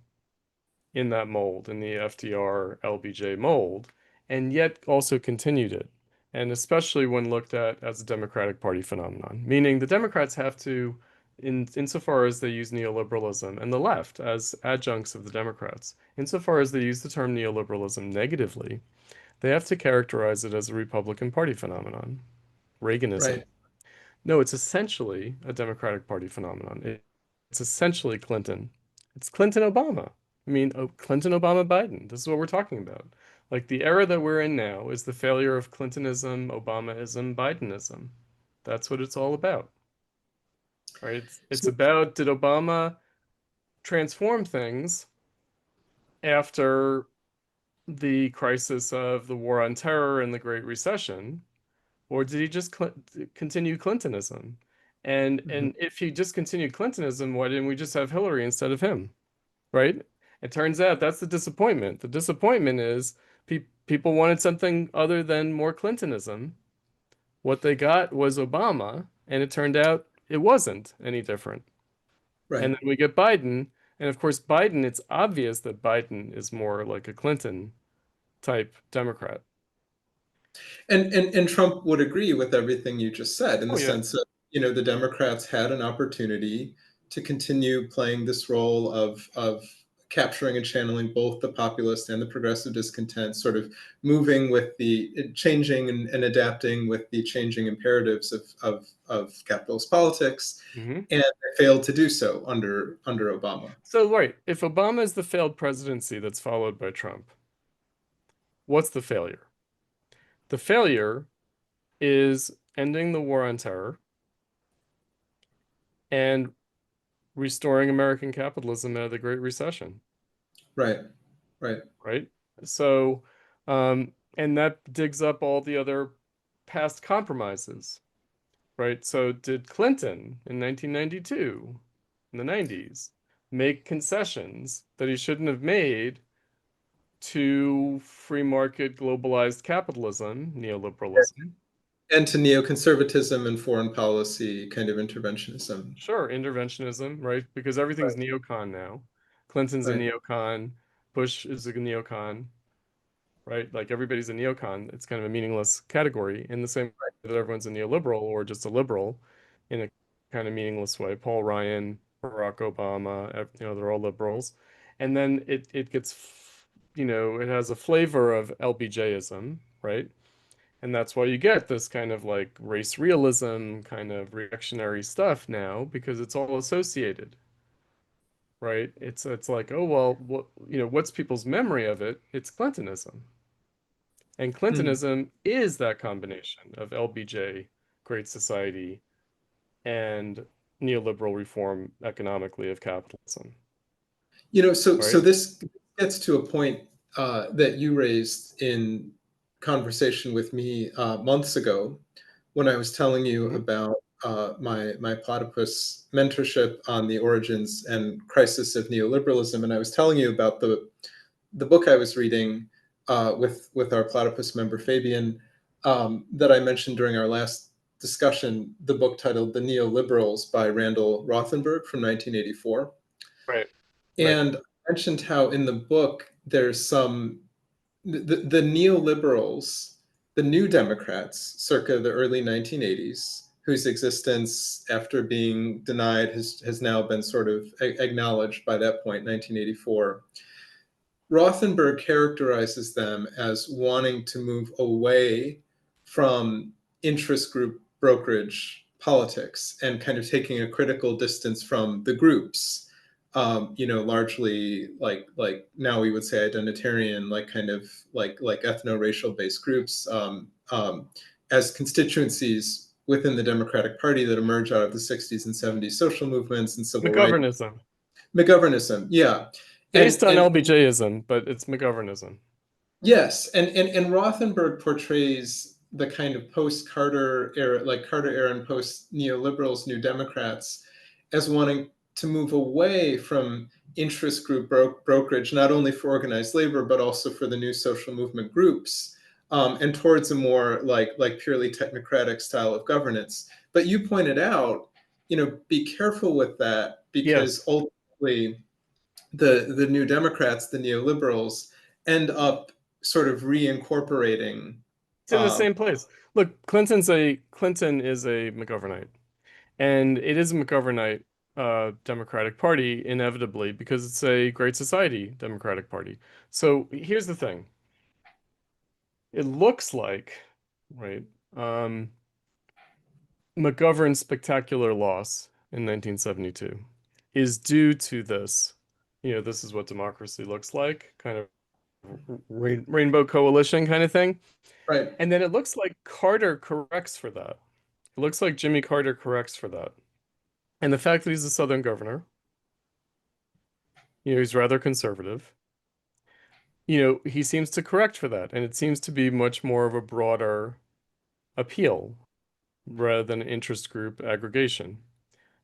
in that mold, in the FDR LBJ mold, and yet also continued it. And especially when looked at as a Democratic Party phenomenon, meaning the Democrats have to, insofar as they use neoliberalism, and the left as adjuncts of the Democrats, insofar as they use the term neoliberalism negatively, they have to characterize it as a Republican Party phenomenon, Reaganism. Right. No, it's essentially a Democratic Party phenomenon. It's essentially Clinton. It's Clinton Obama. I mean, Clinton Obama Biden. This is what we're talking about. Like the era that we're in now is the failure of Clintonism, Obamaism, Bidenism. That's what it's all about. Right? It's So, about, did Obama transform things after the crisis of the war on terror and the Great Recession? Or did he just continue Clintonism? And mhm. and if he just continued Clintonism, why didn't we just have Hillary instead of him? Right? It turns out that's the disappointment. The disappointment is people wanted something other than more Clintonism. What they got was Obama, and it turned out it wasn't any different. And Right. then we get Biden, and of course Biden, it's obvious that Biden is more like a Clinton type Democrat. And Trump would agree with everything you just said in Oh the yeah. sense that, the Democrats had an opportunity to continue playing this role of capturing and channeling both the populist and the progressive discontent, sort of moving with the changing and adapting with the changing imperatives of capitalist politics, Hmm. and they failed to do so under Obama. So, right, if Obama is the failed presidency that's followed by Trump, what's the failure? The failure is ending the war on terror and restoring American capitalism out of the Great Recession, Right, right. right? So, and that digs up all the other past compromises, right? So, did Clinton in 1992, in the 90s, make concessions that he shouldn't have made to free market globalized capitalism, neoliberalism? And to neoconservatism and foreign policy kind of interventionism. Sure, interventionism, right? Because everything's Right, neocon now. Clinton's a right. neocon, Bush is a neocon, right? Like everybody's a neocon. It's kind of a meaningless category in the same way that everyone's a neoliberal or just a liberal in a kind of meaningless way. Paul Ryan, Barack Obama, they're all liberals. And then it gets, it has a flavor of LBJism, right? And that's why you get this kind of like race realism, kind of reactionary stuff now, because it's all associated, right? It's like, oh well, what's people's memory of it? It's Clintonism. And Hmm. Clintonism is that combination of LBJ, Great Society, and neoliberal reform economically of capitalism, So right? this gets to a point that you raised in conversation with me months ago when I was telling you Hmm. about my platypus mentorship on the origins and crisis of neoliberalism, and I was telling you about the book I was reading with our platypus member Fabian that I mentioned during our last discussion, the book titled "The Neoliberals" by Randall Rothenberg from 1984. Right, right. And I mentioned how in the book there's the neoliberals, the new Democrats, circa the early 1980s, whose existence, after being denied, has now been sort of acknowledged by that point, 1984. Rothenberg characterizes them as wanting to move away from interest group brokerage politics and kind of taking a critical distance from the groups, largely like now we would say identitarian, like kind of like ethno-racial based groups as constituencies within the Democratic Party that emerge out of the 60s and 70s social movements and civil rights. McGovernism, McGovernism, yeah. based on And LBJism, but it's McGovernism. yes, and Rothenberg portrays the kind of post-Carter era, like Carter era and post-neoliberals, New Democrats, as wanting to move away from interest group brokerage, not only for organized labor, but also for the new social movement groups, and towards a more like purely technocratic style of governance. But you pointed out, be careful with that because Yes. ultimately the New Democrats, the neoliberals, end up sort of reincorporating. It's in the same place. Look, Clinton is a McGovernite, and it is a McGovernite Democratic Party inevitably because it's a Great Society Democratic Party. So here's the thing. It looks like, right, um, McGovern's spectacular loss in 1972 is due to this. This is what democracy looks like, kind of rainbow coalition kind of thing. Right. And then it looks like Carter corrects for that. It looks like Jimmy Carter corrects for that. And the fact that he's a Southern governor, he's rather conservative. He seems to correct for that. And it seems to be much more of a broader appeal rather than interest group aggregation.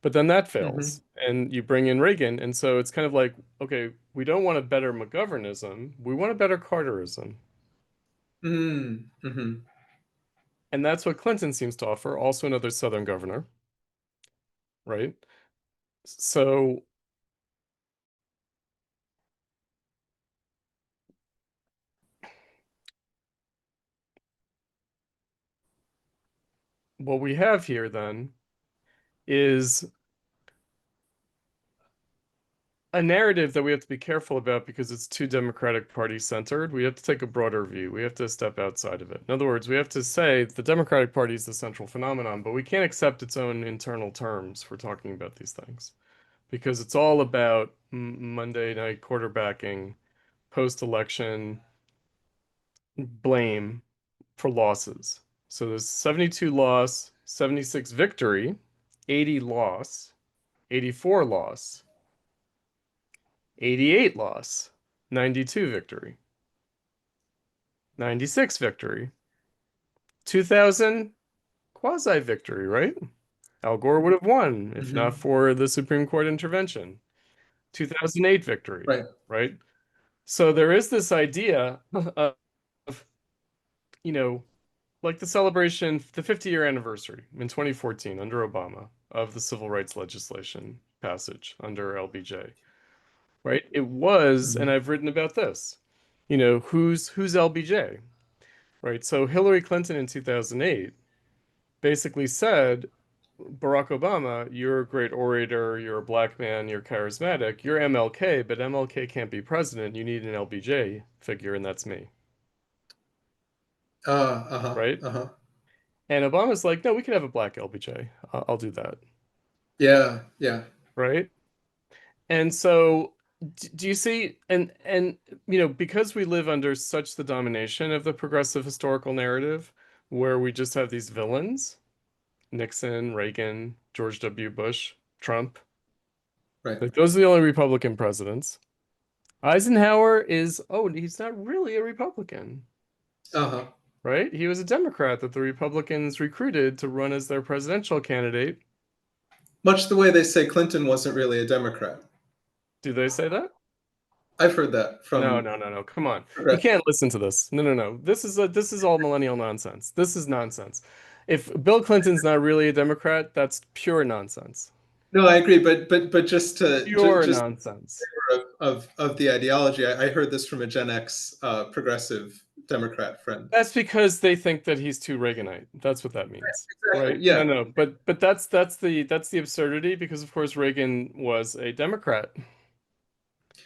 But then that Hmm. fails. And you bring in Reagan. And so it's kind of like, okay, we don't want a better McGovernism. We want a better Carterism. Mm-hmm. And that's what Clinton seems to offer, also another Southern governor, right? So what we have here then is a narrative that we have to be careful about because it's too Democratic Party centered. We have to take a broader view. We have to step outside of it. In other words, we have to say the Democratic Party is the central phenomenon, but we can't accept its own internal terms for talking about these things because it's all about Monday night quarterbacking, post-election blame for losses. So there's 72 loss, 76 victory, 80 loss, 84 loss, 88 loss, 92 victory, 96 victory, 2000 quasi victory, right? Al Gore would have won if not for the Supreme Court intervention. 2008 victory, Right. right? So there is this idea of, you know, like the celebration, the 50-year anniversary in 2014 under Obama of the civil rights legislation passage under LBJ, right? It was, and I've written about this, who's LBJ, right? So Hillary Clinton in 2008 basically said, Barack Obama, you're a great orator, you're a black man, you're charismatic, you're MLK, but MLK can't be president. You need an LBJ figure, and that's me. Right? And Obama's like, no, we could have a black LBJ. I'll do that. Yeah. Right? And so do you see, and because we live under such the domination of the progressive historical narrative, where we just have these villains, Nixon, Reagan, George W. Bush, Trump, Right. like those are the only Republican presidents. Eisenhower he's not really a Republican. Right? He was a Democrat that the Republicans recruited to run as their presidential candidate. Much the way they say Clinton wasn't really a Democrat. Do they say that? I've heard that from. No. Come on. You can't listen to this. No. This is all millennial nonsense. This is nonsense. If Bill Clinton's not really a Democrat, that's pure nonsense. No, I agree, but just to pure just nonsense of the ideology, I heard this from a Gen X progressive Democrat friend. That's because they think that he's too Reaganite. That's what that means. Exactly. Right? Yeah. No. But that's the absurdity because of course Reagan was a Democrat.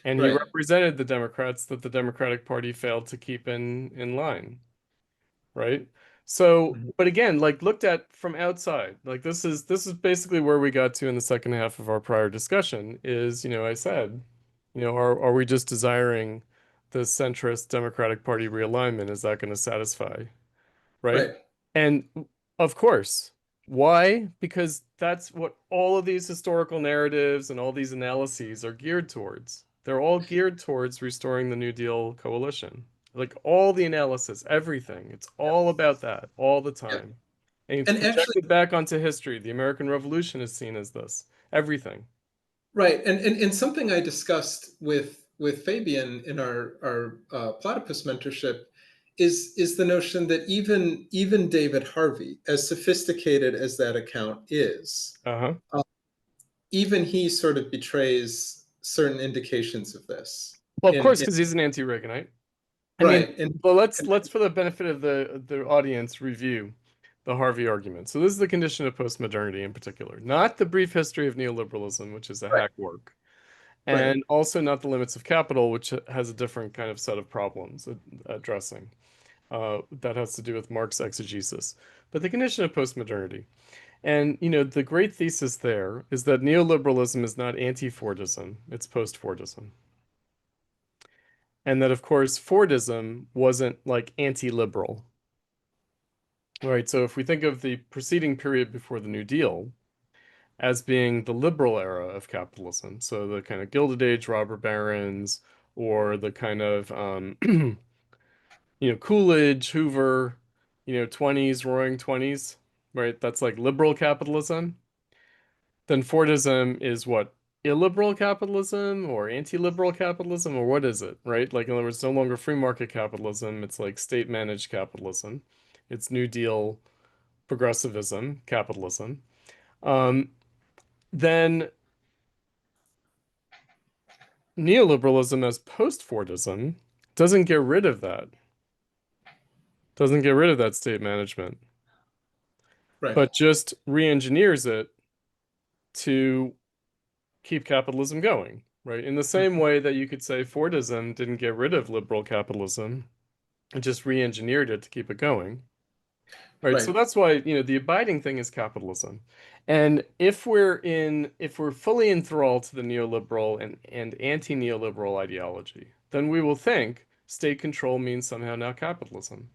And he represented the Democrats that the Democratic Party failed to keep in line. Right? So, but again, like looked at from outside, like this is basically where we got to in the second half of our prior discussion is, I said, are we just desiring the centrist Democratic Party realignment? Is that going to satisfy? Right? And of course, why? Because that's what all of these historical narratives and all these analyses are geared towards. They're all geared towards restoring the New Deal coalition. Like all the analysis, everything, it's all about that all the time. And it's projected actually back onto history. The American Revolution is seen as this. Everything. Right. And something I discussed with Fabian in our platypus mentorship is the notion that even David Harvey, as sophisticated as that account is, even he sort of betrays certain indications of this. Well, of course, because he's an anti-Reaganite. I mean, but let's for the benefit of the audience review the Harvey argument. So this is the condition of postmodernity in particular, not the brief history of neoliberalism, which is a hack work, and also not the limits of capital, which has a different kind of set of problems addressing. That has to do with Marx exegesis, but the condition of postmodernity. And, the great thesis there is that neoliberalism is not anti-Fordism, it's post-Fordism. And that, of course, Fordism wasn't like anti-liberal. Right, so if we think of the preceding period before the New Deal as being the liberal era of capitalism, so the kind of Gilded Age robber barons, or the kind of, Coolidge, Hoover, 20s, roaring 20s, right? That's like liberal capitalism. Then Fordism is what? Illiberal capitalism or anti-liberal capitalism, or what is it, right? Like, in other words, no longer free market capitalism. It's like state-managed capitalism. It's New Deal progressivism, capitalism. Then neoliberalism as post-Fordism doesn't get rid of that. Doesn't get rid of that state management. But just re-engineers it to keep capitalism going, right? In the same way that you could say Fordism didn't get rid of liberal capitalism, it just re-engineered it to keep it going. Right. So Right. that's why, the abiding thing is capitalism. And if we're fully enthralled to the neoliberal and anti-neoliberal ideology, then we will think state control means somehow now capitalism.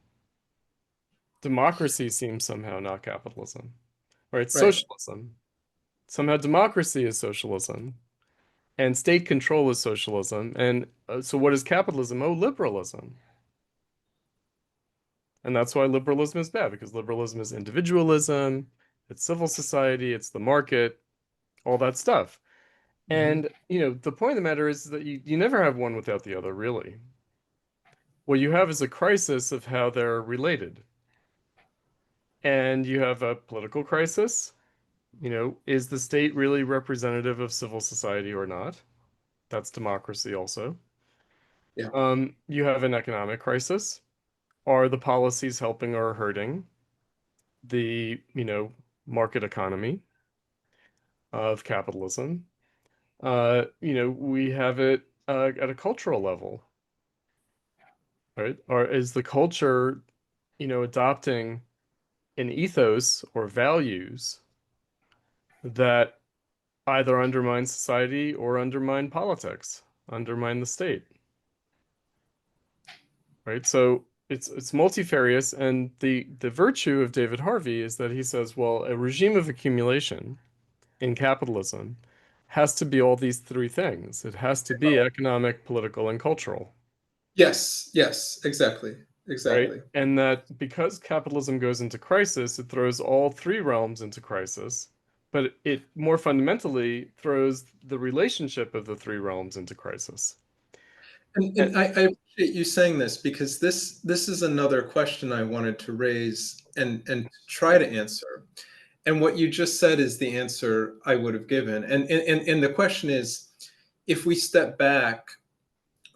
Democracy seems somehow not capitalism. Right? Right. Socialism. Somehow democracy is socialism. And state control is socialism. And so what is capitalism? Oh, liberalism. And that's why liberalism is bad, because liberalism is individualism, it's civil society, it's the market, all that stuff. Mhm. And, the point of the matter is that you never have one without the other, really. What you have is a crisis of how they're related. And you have a political crisis. Is the state really representative of civil society or not? That's democracy also. Yeah. You have an economic crisis. Are the policies helping or hurting the, market economy of capitalism? We have it at a cultural level, right? Or is the culture, adopting an ethos or values that either undermine society or undermine politics, undermine the state, right? So it's multifarious, and the virtue of David Harvey is that he says, well, a regime of accumulation in capitalism has to be all these three things. It has to be economic, political, and cultural, Yes. Yes. Exactly. right? Exactly. And that because capitalism goes into crisis, it throws all three realms into crisis, but it more fundamentally throws the relationship of the three realms into crisis. And I appreciate you saying this, because this is another question I wanted to raise and try to answer. And what you just said is the answer I would have given. And the question is, if we step back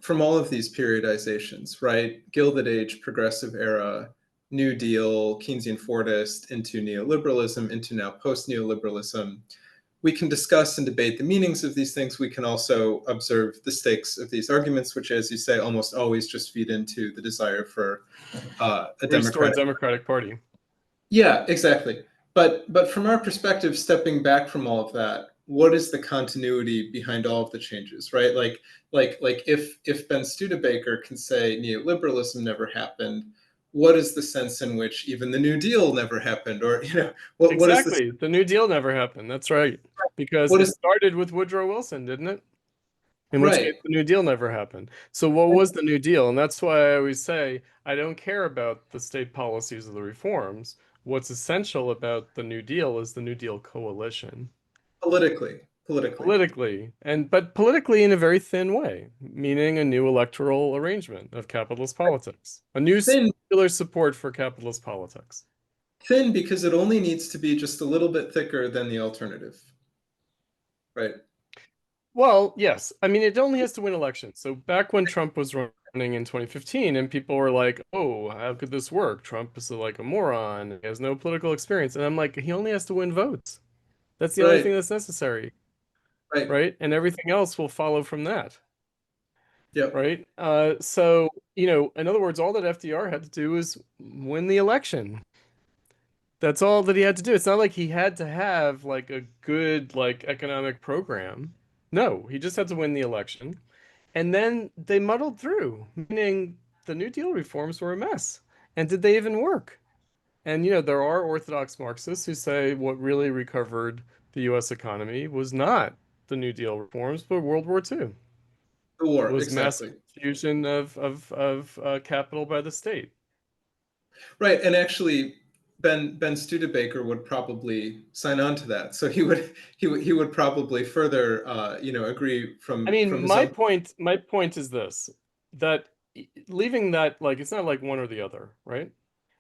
from all of these periodizations, right? Gilded Age, Progressive Era, New Deal, Keynesian Fordist, into neoliberalism, into now post-neoliberalism, we can discuss and debate the meanings of these things. We can also observe the stakes of these arguments, which, as you say, almost always just feed into the desire for a Restore democratic. Democratic Party. Yeah, exactly. But from our perspective, stepping back from all of that, what is the continuity behind all of the changes, right? Like if Ben Studebaker can say neoliberalism never happened, what is the sense in which even the New Deal never happened? Or what is this? Exactly. The New Deal never happened. That's right. Because What it is started with Woodrow Wilson, didn't it? In which case right? the New Deal never happened. So what was the New Deal? And that's why I always say I don't care about the state policies or the reforms. What's essential about the New Deal is the New Deal coalition. Politically. But politically in a very thin way, meaning a new electoral arrangement of capitalist politics, a new Thin, singular support for capitalist politics. thin because it only needs to be just a little bit thicker than the alternative, right? Well, yes. I mean, it only has to win elections. So back when Trump was running in 2015, and people were like, "Oh, how could this work? Trump is like a moron. He has no political experience." And I'm like, he only has to win votes. That's the only thing Right, that's necessary, right. right? And everything else will follow from that, Yep. right? So, in other words, all that FDR had to do was win the election. That's all that he had to do. It's not like he had to have like a good like economic program. No, he just had to win the election. And then they muddled through, meaning the New Deal reforms were a mess. And did they even work? And there are Orthodox Marxists who say what really recovered the US economy was not the New Deal reforms, but World War II. The It war, was massive exactly. fusion of capital by the state. Right, and actually, Ben Studebaker would probably sign on to that. So he would probably further agree I from mean, his own. my point is this, that leaving that like it's not like one or the other, right?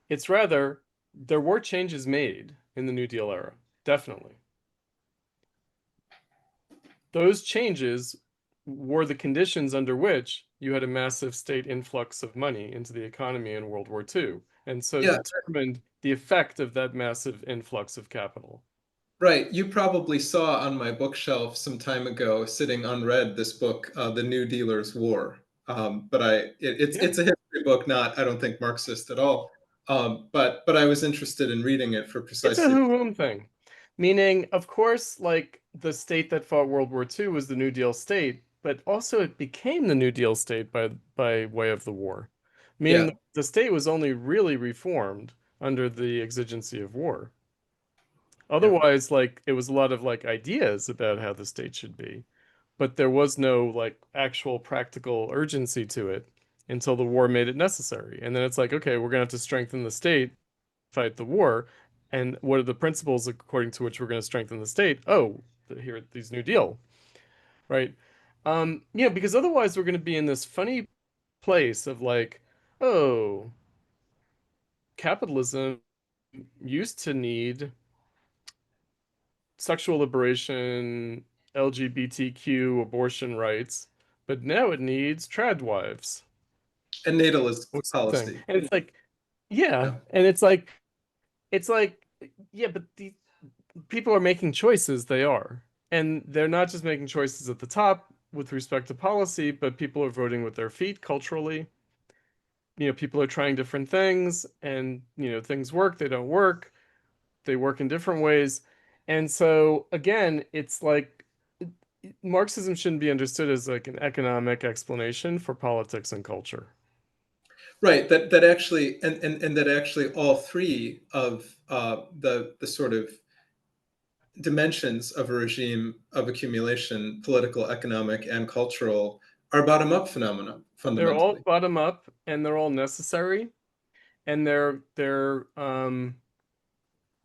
It's rather there were changes made in the New Deal era, definitely. Those changes were the conditions under which you had a massive state influx of money into the economy in World War II, and so Yeah, determined the effect of that massive influx of capital. Right. You probably saw on my bookshelf some time ago, sitting unread, this book, The New Dealer's War. But Yeah. it's a history book, not, I don't think, Marxist at all. But I was interested in reading it for It's a precisely. who-whom thing. Meaning, of course, like the state that fought World War II was the New Deal state, but also it became the New Deal state by way of the war. Meaning Yeah, the state was only really reformed under the exigency of war. yeah. Otherwise, like it was a lot of like ideas about how the state should be, but there was no like actual practical urgency to it until the war made it necessary. And then it's like, okay, we're gonna have to strengthen the state, fight the war. And what are the principles according to which we're going to strengthen the state? Oh, here these New Deal, right? Because otherwise we're going to be in this funny place of like, oh, capitalism used to need sexual liberation, LGBTQ abortion rights, but now it needs trad wives. And natalist What's the thing? policy. And it's like, yeah, Yeah. and it's like, yeah, but the people are making choices, they are. And they're not just making choices at the top with respect to policy, but people are voting with their feet culturally. People are trying different things and, things work, they don't work, they work in different ways. And so again, it's like Marxism shouldn't be understood as like an economic explanation for politics and culture. Right. That actually, and that actually all three of the sort of dimensions of a regime of accumulation, political, economic, and cultural, are bottom-up phenomena They're all fundamentally. bottom up and they're all necessary and they're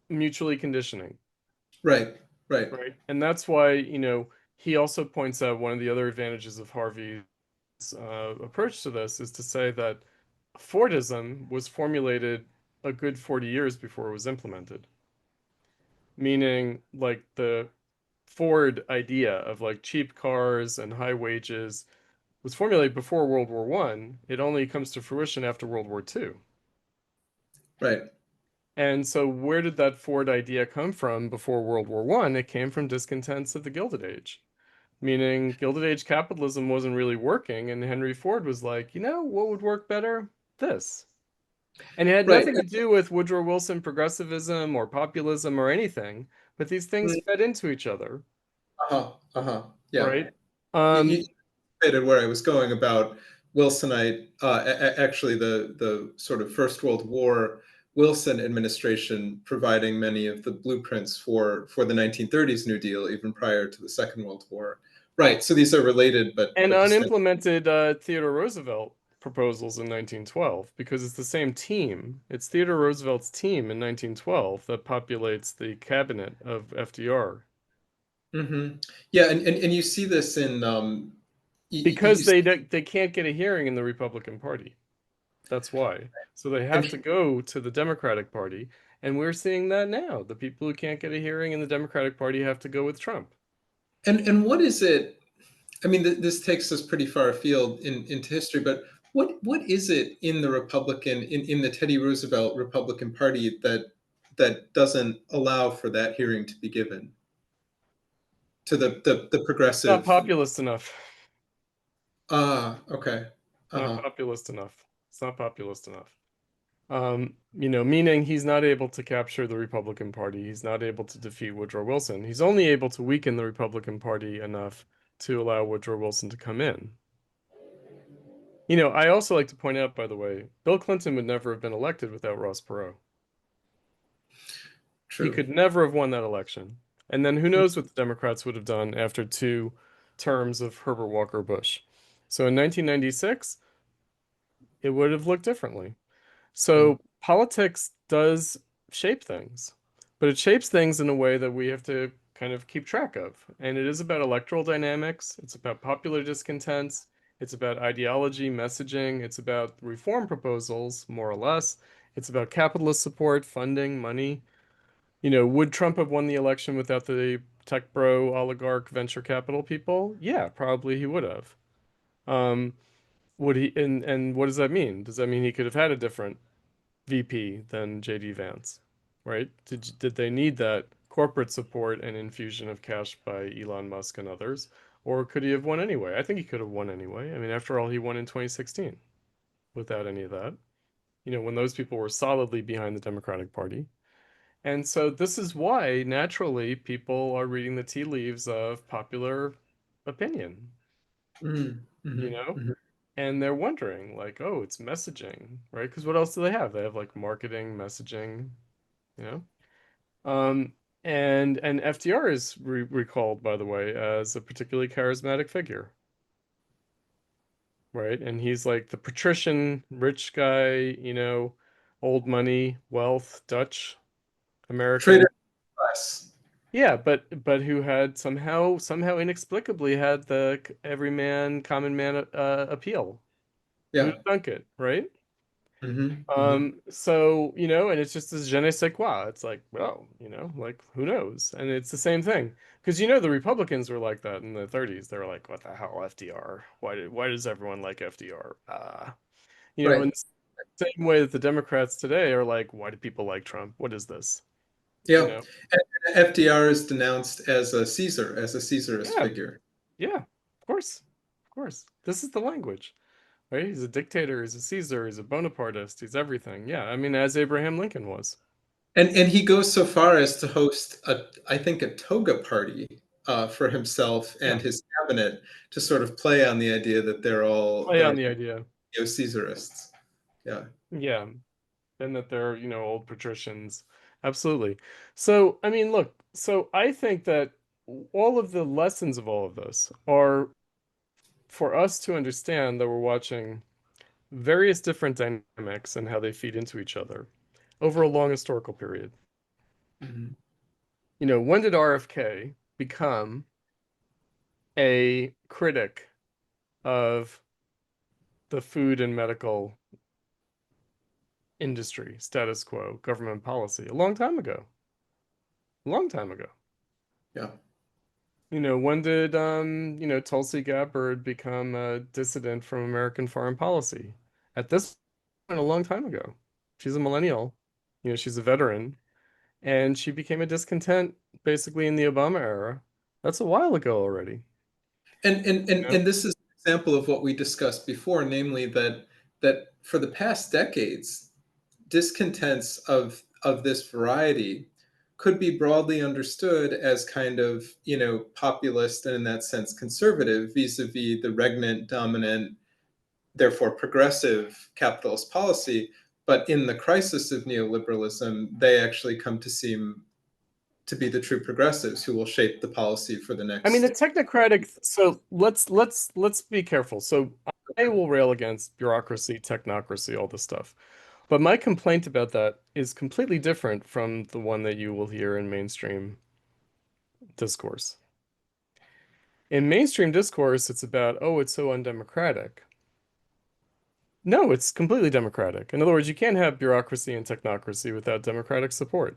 mutually conditioning. Right. Right. Right. And that's why, he also points out one of the other advantages of Harvey's approach to this is to say that Fordism was formulated a good 40 years before it was implemented. Meaning, like, the Ford idea of like cheap cars and high wages was formulated before World War One. It only comes to fruition after World War Two. Right. And so, where did that Ford idea come from before World War One? It came from discontents of the Gilded Age, meaning Gilded Age capitalism wasn't really working. And Henry Ford was like, what would work better? This. And it had Right. nothing to do with Woodrow Wilson progressivism or populism or anything, but these things Mm, fed into each other, uh-huh. Uh-huh. Yeah. right? You stated where I was going about Wilsonite, actually the sort of First World War Wilson administration providing many of the blueprints for the 1930s New Deal, even prior to the Second World War. Right. So these are related, And but distinct. unimplemented Theodore Roosevelt proposals in 1912 because it's the same team. It's Theodore Roosevelt's team in 1912 that populates the cabinet of FDR Hmm. Yeah, and you see this in because they can't get a hearing in the Republican Party. That's why. So they have and to go to the Democratic Party, and we're seeing that now. The people who can't get a hearing in the Democratic Party have to go with Trump. and what is it? I mean, this takes us pretty far afield into history, but what is it in the in the Teddy Roosevelt Republican Party that doesn't allow for that hearing to be given to the It's not progressive? populist enough. Ah, okay. Not Uh-huh. populist enough. It's not populist enough. Meaning he's not able to capture the Republican Party. He's not able to defeat Woodrow Wilson. He's only able to weaken the Republican Party enough to allow Woodrow Wilson to come in. I also like to point out, by the way, Bill Clinton would never have been elected without Ross Perot. He True. could never have won that election. And then who knows what the Democrats would have done after 2 terms of Herbert Walker Bush. So in 1996, it would have looked differently. Mm. So politics does shape things, but it shapes things in a way that we have to kind of keep track of. And it is about electoral dynamics, it's about popular discontents, it's about ideology, messaging, it's about reform proposals, more or less. It's about capitalist support, funding, money. Would Trump have won the election without the tech bro, oligarch, venture capital people? Yeah, probably he would have. Um, would he, and what does that mean? Does that mean he could have had a different VP than JD Vance, right? Did they need that corporate support and infusion of cash by Elon Musk and others? Or could he have won anyway? I think he could have won anyway. I mean, after all, he won in 2016 without any of that, when those people were solidly behind the Democratic Party. And so this is why naturally people are reading the tea leaves of popular opinion, Mm, you mhm, know? mhm. And they're wondering, like, oh, it's messaging, right? Because what else do they have? They have like marketing, messaging, you know? Um, and FDR is recalled, by the way, as a particularly charismatic figure, right? And he's like the patrician, rich guy, old money, wealth, Dutch, American. Trader class. Yeah, but who had somehow inexplicably had the everyman, common man appeal. Who'd Yeah. have thunk it, right? Hmm, hmm. So, and it's just this je ne sais quoi. It's like, well, like who knows? And it's the same thing. Because the Republicans were like that in the 30s. They were like, what the hell, FDR? Why does everyone like FDR? In Right. the same way that the Democrats today are like, why do people like Trump? What is this? You Yeah. know? And FDR is denounced as a Caesar, as a Caesarist Yeah, figure. yeah, of course. Of course. This is the language, right? He's a dictator, he's a Caesar, he's a Bonapartist, he's everything. Yeah, I mean, as Abraham Lincoln was. And he goes so far as to host I think, a toga party for himself Yeah, and his cabinet to sort of play on the idea that play they're on the idea. neo-Caesarists. Yeah. Yeah, and that they're, old patricians. Absolutely. So, I mean, look, so I think that all of the lessons of all of this are for us to understand that we're watching various different dynamics and how they feed into each other over a long historical period. Mhm. When did RFK become a critic of the food and medical industry, status quo, government policy? A long time ago. A long time ago. Yeah. When did Tulsi Gabbard become a dissident from American foreign policy? At this point, a long time ago. She's a millennial. She's a veteran, and she became a discontent basically in the Obama era. That's a while ago already. And this is an example of what we discussed before, namely that for the past decades, discontents of this variety could be broadly understood as kind of, populist and in that sense conservative vis-a-vis the regnant, dominant, therefore progressive capitalist policy. But in the crisis of neoliberalism, they actually come to seem to be the true progressives who will shape the policy for the I mean, the next. technocratic, so let's be careful. So I will rail against bureaucracy, technocracy, all this stuff. But my complaint about that is completely different from the one that you will hear in mainstream discourse. In mainstream discourse, it's about, oh, it's so undemocratic. No, it's completely democratic. In other words, you can't have bureaucracy and technocracy without democratic support.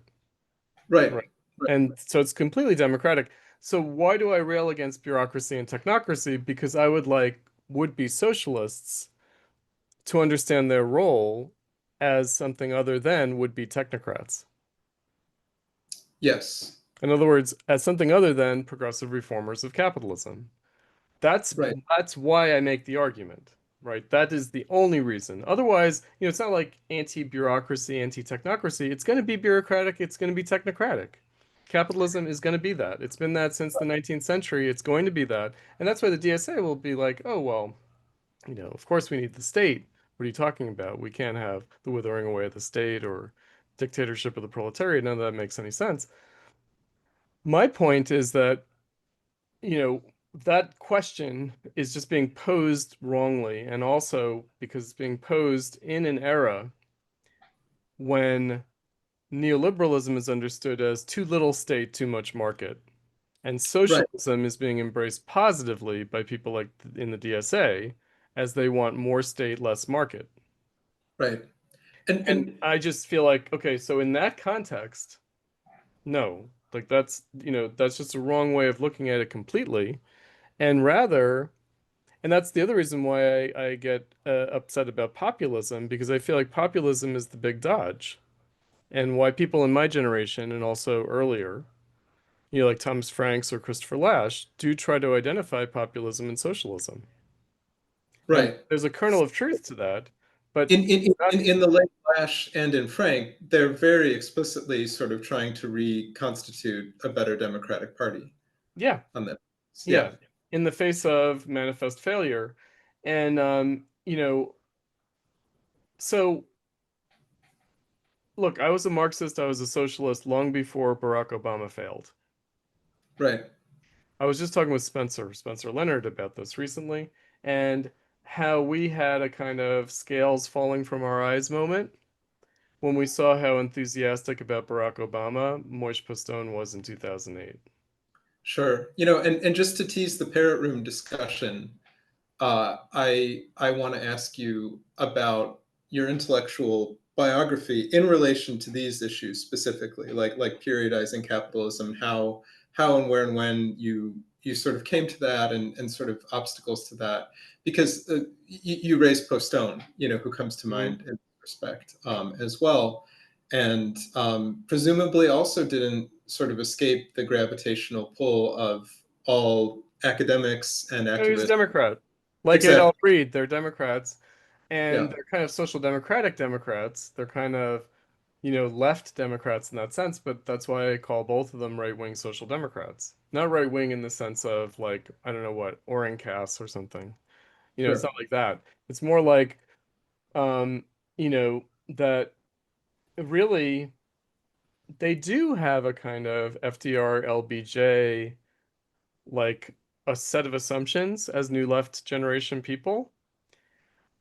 Right. Right. Right. And so it's completely democratic. So why do I rail against bureaucracy and technocracy? Because I would like would-be socialists to understand their role as something other than would-be technocrats. Yes. In other words, as something other than progressive reformers of capitalism. That's Right. that's why I make the argument, right? That is the only reason. Otherwise, it's not like anti-bureaucracy, anti-technocracy. It's going to be bureaucratic, it's going to be technocratic. Capitalism is going to be that. It's been that since the 19th century. It's going to be that. And that's why the DSA will be like, oh, well, of course we need the state. What are you talking about? We can't have the withering away of the state or dictatorship of the proletariat. None of that makes any sense. My point is that you know, that question is just being posed wrongly, and also because it's being posed in an era when neoliberalism is understood as too little state, too much market, and Right. socialism is being embraced positively by people like in the DSA as they want more state, less market. Right. And And I just feel like, okay, so in that context, no, like that's just a wrong way of looking at it completely. And rather, and that's the other reason why I get upset about populism, because I feel like populism is the big dodge. And why people in my generation and also earlier like Thomas Franks or Christopher Lasch, do try to identify populism and socialism. And Right. there's a kernel of truth to that, but In the late Lash and in Frank, they're very explicitly sort of trying to reconstitute a better Democratic Party yeah, on that. yeah, Yeah, in the face of manifest failure. And so look, I was a Marxist, I was a socialist long before Barack Obama failed. right. I was just talking with Spencer Leonard about this recently, and how we had a kind of scales falling from our eyes moment when we saw how enthusiastic about Barack Obama Moish Postone was in 2008. Sure. And just to tease the parrot room discussion, I want to ask you about your intellectual biography in relation to these issues specifically, like periodizing capitalism, how and where and when you sort of came to that, and sort of obstacles to that, because you raised Postone, who comes to Mhm. mind in respect, as well, and presumably also didn't sort of escape the gravitational pull of all academics and Oh, he's a activists. Democrat. Like Exactly. Adolf Reed, they're Democrats, and Yeah. they're kind of social democratic Democrats. They're kind of, left Democrats in that sense, but that's why I call both of them right-wing social democrats. Not right-wing in the sense of like, I don't know what, Orencast or something. It's Sure. not like that. It's more like, that really they do have a kind of FDR LBJ, like a set of assumptions as new left generation people.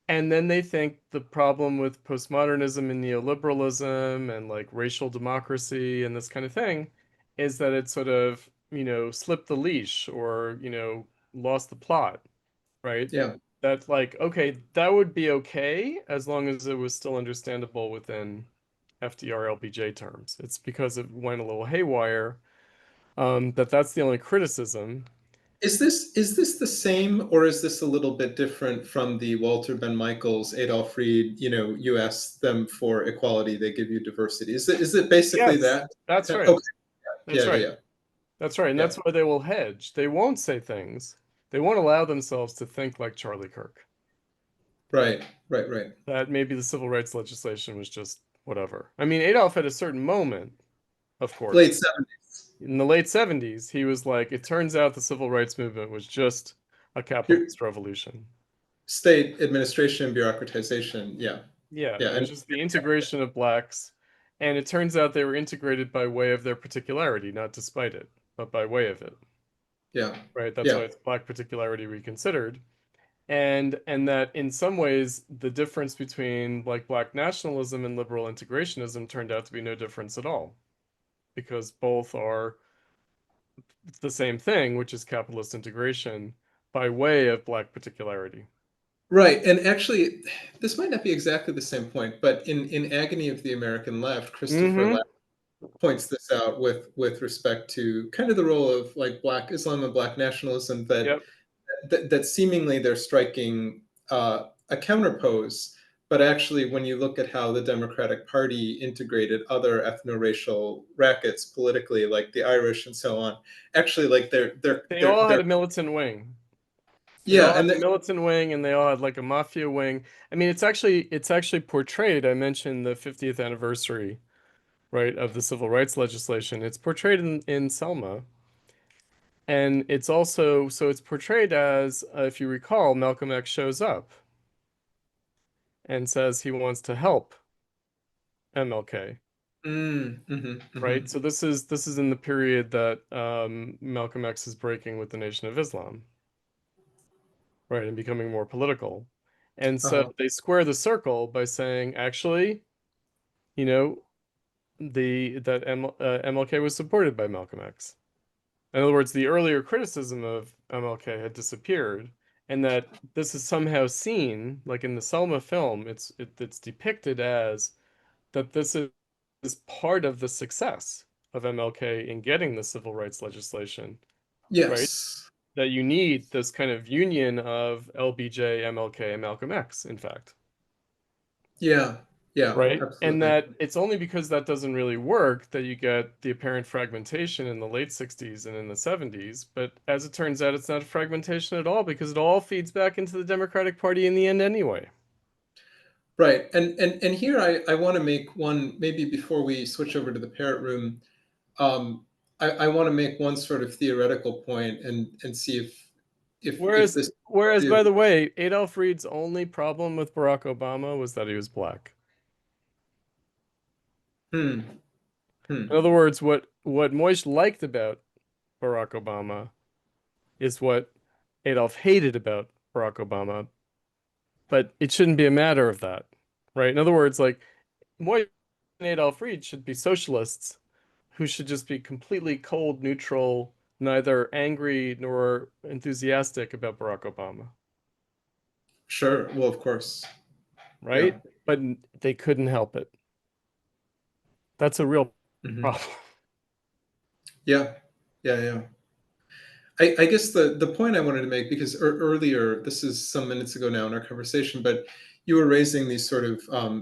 And then they think the problem with postmodernism and neoliberalism and like racial democracy and this kind of thing is that it sort of, slipped the leash or, lost the plot, right? Yeah. That like, okay, that would be okay as long as it was still understandable within FDR LBJ terms. It's because it went a little haywire, that's the only criticism. Is this the same, or is this a little bit different from the Walter Ben Michaels, Adolf Reed, you ask them for equality, they give you diversity? Is it basically Yes, that? that's right. Okay. That's Yeah, yeah, right. yeah. That's right. And Yeah. that's why they will hedge. They won't say things. They won't allow themselves to think like Charlie Kirk. Right, right, right. That maybe the civil rights legislation was just whatever. I mean, Adolf had a certain moment, of Late course. 70s. In the late 70s, he was like, it turns out the civil rights movement was just a capitalist revolution. State administration, bureaucratization. Yeah. Yeah, Yeah. and And just the integration of blacks. And it turns out they were integrated by way of their particularity, not despite it, but by way of it. yeah. Right? That's Yeah. why it's black particularity reconsidered. And that in some ways the difference between like black nationalism and liberal integrationism turned out to be no difference at all, because both are the same thing, which is capitalist integration by way of black particularity. Right. And actually, this might not be exactly the same point, but in Agony of the American Left, Christopher Mm-hmm. points this out with respect to kind of the role of like Black Islam and Black nationalism, that Yep. that seemingly they're striking a counterpose, but actually when you look at how the Democratic Party integrated other ethno-racial rackets politically, like the Irish and so on, actually like They all had a militant wing. They yeah, all had and a militant wing and they all had like a mafia wing. I mean, it's actually portrayed. I mentioned the 50th anniversary, right, of the civil rights legislation. It's portrayed in Selma. And it's also, so it's portrayed as, if you recall, Malcolm X shows up and says he wants to help MLK, right? mhm. So this is in the period that Malcolm X is breaking with the Nation of Islam, right, and becoming more political. And so Uh-huh. they square the circle by saying, actually, you know, the that MLK was supported by Malcolm X. In other words, the earlier criticism of MLK had disappeared, and that this is somehow seen, like in the Selma film, it's depicted as that this is part of the success of MLK in getting the civil rights legislation, right? Yes. That you need this kind of union of LBJ, MLK, and Malcolm X, in fact. Yeah. Yeah, right? And absolutely. that it's only because that doesn't really work that you get the apparent fragmentation in the late 60s and in the 70s. But as it turns out, it's not a fragmentation at all because it all feeds back into the Democratic Party in the end anyway. Right. And here I want to make one, maybe before we switch over to the parrot room, um, I want to make one sort of theoretical point and see if Whereas, this whereas, view. by the way, Adolf Reed's only problem with Barack Obama was that he was black. Hmm. In Hmm. other words, what Moish liked about Barack Obama is what Adolf hated about Barack Obama, but it shouldn't be a matter of that, right? In other words, like Moish and Adolf Reed should be socialists who should just be completely cold, neutral, neither angry nor enthusiastic about Barack Obama, Sure. Well, of course. Yeah. right? But they couldn't help it. That's a real Hmm. problem. Yeah. Yeah. Yeah. I guess the point I wanted to make, because earlier, this is some minutes ago now in our conversation, but you were raising these sort of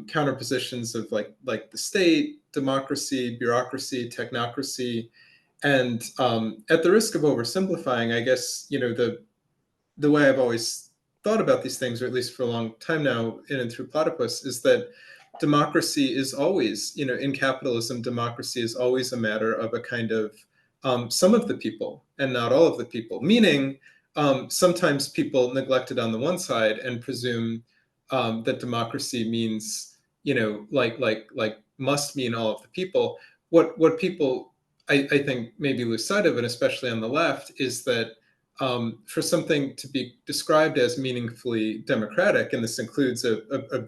counterpositions of like the state, democracy, bureaucracy, technocracy, and at the risk of oversimplifying, I guess the way I've always thought about these things, or at least for a long time now, in and through Platypus, is that democracy is always, in capitalism, democracy is always a matter of a kind of some of the people and not all of the people. Meaning, sometimes people neglect it on the one side and presume that democracy means, like must mean all of the people. What people I think maybe lose sight of, and especially on the left, is that for something to be described as meaningfully democratic, and this includes a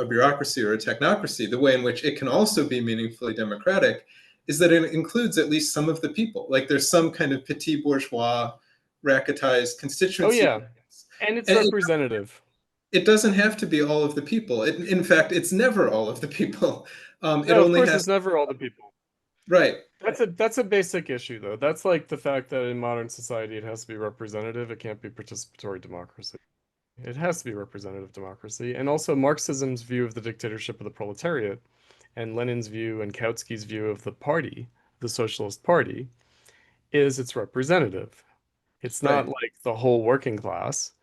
bureaucracy or a technocracy, the way in which it can also be meaningfully democratic is that it includes at least some of the people. Like there's some kind of petit bourgeois, racketized Oh constituency. yeah, and it's And representative. it doesn't have to be all of the people. In fact, it's never all of the people. It No, of only course, has, it's never all the people. right, That's a basic issue though. That's like the fact that in modern society it has to be representative. It can't be participatory democracy. It has to be representative democracy. And also Marxism's view of the dictatorship of the proletariat and Lenin's view and Kautsky's view of the party, the Socialist Party, is it's representative. It's not right, like the whole working class.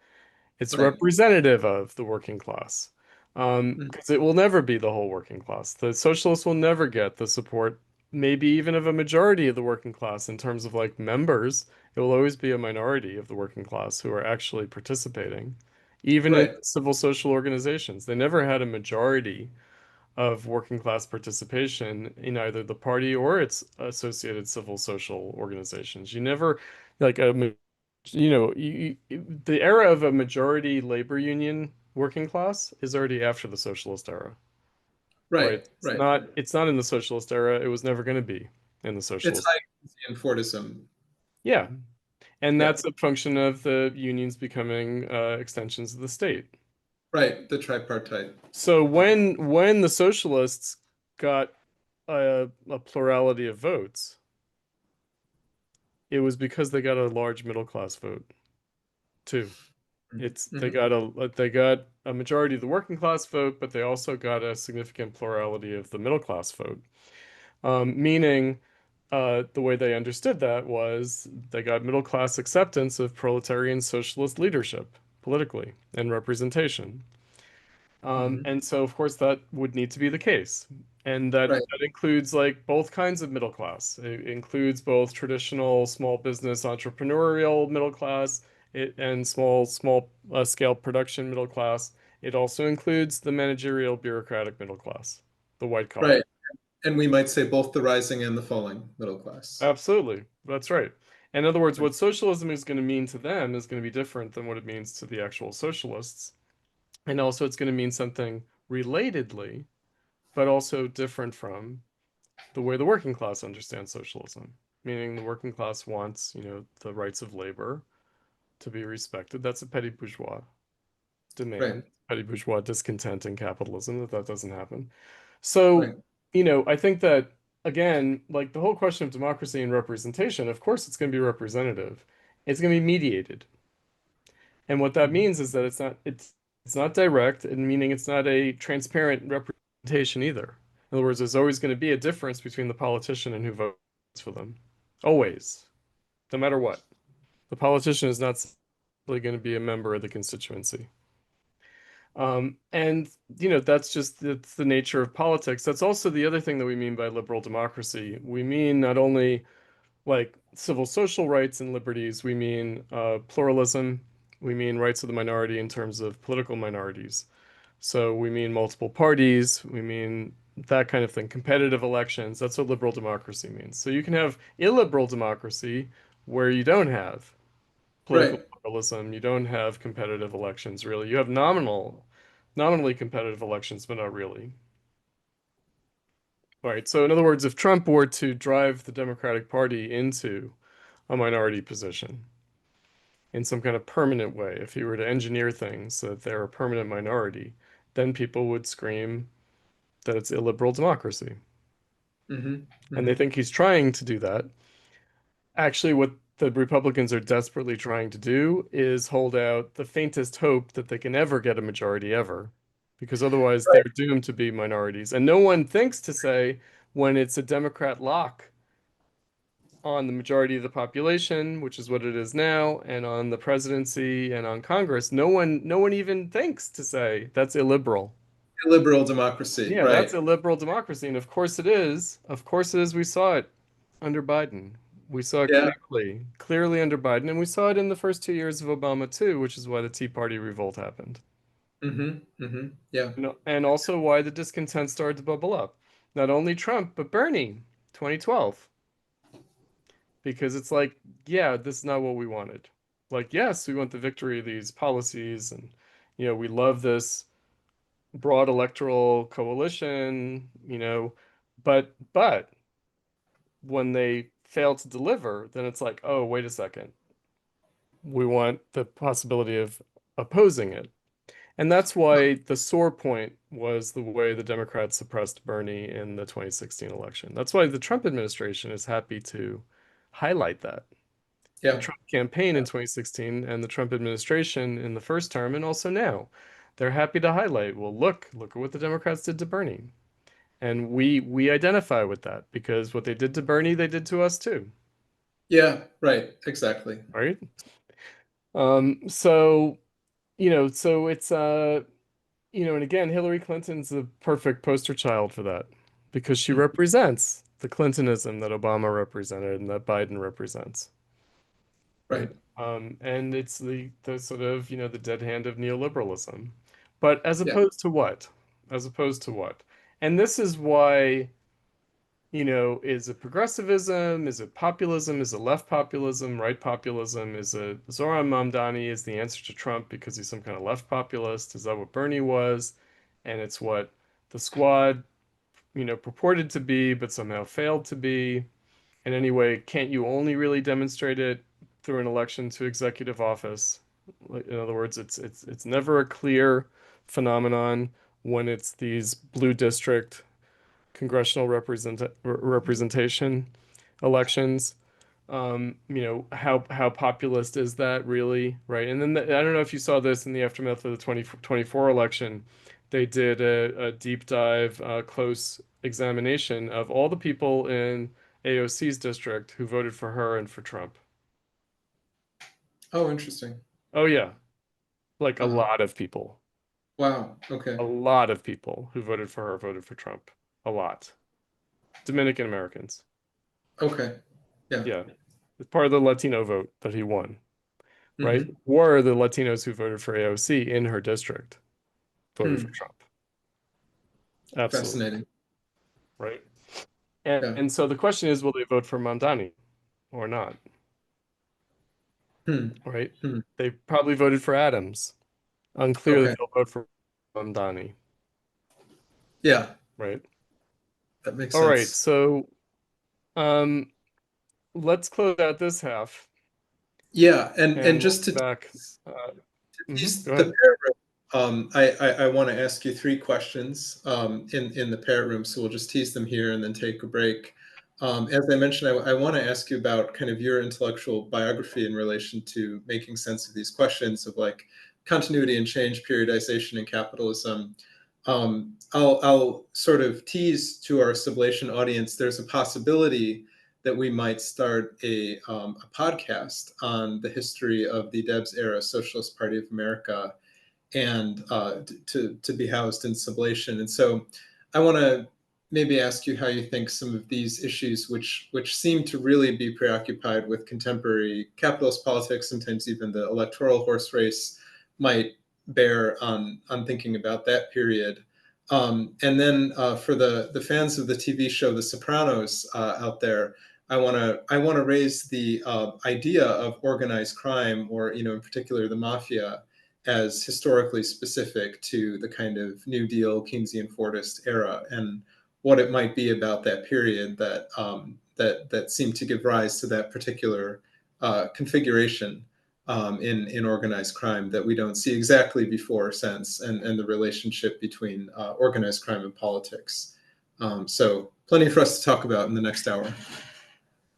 It's right. representative of the working class. Mm, Because it will never be the whole working class. The socialists will never get the support, maybe even of a majority of the working class in terms of like members. It will always be a minority of the working class who are actually participating, even in right, civil social organizations. They never had a majority of working class participation in either the party or its associated civil social organizations. You never, like the era of a majority labor union working class is already after the socialist era, right, right? right. It's not in the socialist era. It was never going to be in the It's socialist. high and Fordism. Yeah. And Yeah, that's a function of the unions becoming extensions of the state. right. The tripartite. So when the socialists got a plurality of votes, it was because they got a large middle class vote too. It's Mhm. they got a majority of the working class vote, but they also got a significant plurality of the middle class vote. Meaning, the way they understood that was they got middle class acceptance of proletarian socialist leadership politically and representation. Mhm. And so, of course, that would need to be the case. And that, Right, that includes like both kinds of middle class. It includes both traditional small business entrepreneurial middle class and small scale production middle class. It also includes the managerial bureaucratic middle class, the white collar. right. And we might say both the rising and the falling middle class. Absolutely. That's right. In other words, Right. what socialism is going to mean to them is going to be different than what it means to the actual socialists. And also, it's going to mean something relatedly but also different from the way the working class understands socialism. Meaning the working class wants, the rights of labor to be respected. That's a petty bourgeois Right. demand, petty bourgeois discontent in capitalism that doesn't happen. Right. So, I think that again, like the whole question of democracy and representation, of course it's going to be representative. It's going to be mediated. And what that Mhm. means is that it's not direct, and meaning it's not a transparent representation either. In other words, there's always going to be a difference between the politician and who votes for them. Always, no matter what. The politician is not simply going to be a member of the constituency. And that's the nature of politics. That's also the other thing that we mean by liberal democracy. We mean not only like civil social rights and liberties, we mean pluralism, we mean rights of the minority in terms of political minorities. So we mean multiple parties, we mean that kind of thing, competitive elections. That's what liberal democracy means. So you can have illiberal democracy where you don't have political Right. pluralism, you don't have competitive elections really. You have nominally competitive elections, but not really. All right. So in other words, if Trump were to drive the Democratic Party into a minority position in some kind of permanent way, if he were to engineer things so that they're a permanent minority, then people would scream that it's illiberal democracy. Hmm. And they think he's trying to do that. Actually, what the Republicans are desperately trying to do is hold out the faintest hope that they can ever get a majority ever, because otherwise they're Right. doomed to be minorities. And no one thinks to say when it's a Democrat lock on the majority of the population, which is what it is now, and on the presidency and on Congress, no one even thinks to say that's illiberal. Liberal democracy. Yeah, that's Right. illiberal democracy, and of course it is. Of course it is. We saw it under Biden. We saw it Yeah. clearly under Biden, and we saw it in the first 2 years of Obama too, which is why the Tea Party revolt happened. Yeah. And also why the discontent started to bubble up. Not only Trump, but Bernie, 2012. Because it's like, yeah, this is not what we wanted. Like, yes, we want the victory of these policies, and we love this broad electoral coalition, but when they fail to deliver, then it's like, oh, wait a second. We want the possibility of opposing it. And that's why the sore point was the way the Democrats suppressed Bernie in the 2016 election. That's why the Trump administration is happy to highlight that. The Yeah. Trump campaign in 2016 and the Trump administration in the first term and also now, they're happy to highlight, well, look at what the Democrats did to Bernie. And we identify with that because what they did to Bernie, they did to us too, Yeah. Right. Exactly. right? So, so it's and again, Hillary Clinton's the perfect poster child for that because she Mm. represents the Clintonism that Obama represented and that Biden represents, right? Right. And it's the sort of, the dead hand of neoliberalism. But as Yeah. opposed to what? As opposed to what? And this is why, is it progressivism? Is it populism? Is it left populism, right populism? Is it Zoran Mamdani is the answer to Trump because he's some kind of left populist? Is that what Bernie was? And it's what the squad, purported to be, but somehow failed to be. And anyway, can't you only really demonstrate it through an election to executive office? Like, in other words, it's never a clear phenomenon when it's these blue district congressional representation elections. How populist is that really, right? And then I don't know if you saw this in the aftermath of the 2024 election. They did a deep dive, close examination of all the people in AOC's district who voted for her and for Trump. Oh, interesting. Oh yeah, like a Uh-huh. lot of people. Wow. Okay. A lot of people who voted for her voted for Trump. A lot. Dominican Americans. Okay. Yeah. Yeah. It's part of the Latino vote that he won, right? Hmm. Were the Latinos who voted for AOC in her district voted for Hmm. Trump. Absolutely. Fascinating. Right. And, Yeah. and so the question is, will they vote for Mamdani or not? Hmm. Right? Hmm. They probably voted for Adams. Unclear that Okay. they'll vote for Mamdani. Yeah. Right. That makes All right. sense. So um let's close out this half Yeah. And and we'll just be to back. Uh, tease Go the ahead. parrot room, I want to ask you three questions in the parrot room. So we'll just tease them here and then take a break. As I mentioned, I want to ask you about kind of your intellectual biography in relation to making sense of these questions of like continuity and change, periodization and capitalism. I'll sort of tease to our sublation audience, there's a possibility that we might start a podcast on the history of the Debs era Socialist Party of America, and to be housed in sublation. And so I want to maybe ask you how you think some of these issues, which seem to really be preoccupied with contemporary capitalist politics, sometimes even the electoral horse race, might bear on thinking about that period. And then for the fans of the TV show The Sopranos out there, I want to raise the idea of organized crime, or in particular the mafia, as historically specific to the kind of New Deal Keynesian Fordist era, and what it might be about that period that that seemed to give rise to that particular configuration in organized crime that we don't see exactly before or since, and the relationship between organized crime and politics. So plenty for us to talk about in the next hour.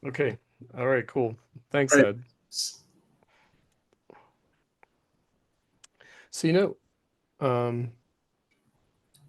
Okay. All right, cool. Thanks, Right. Ed. So,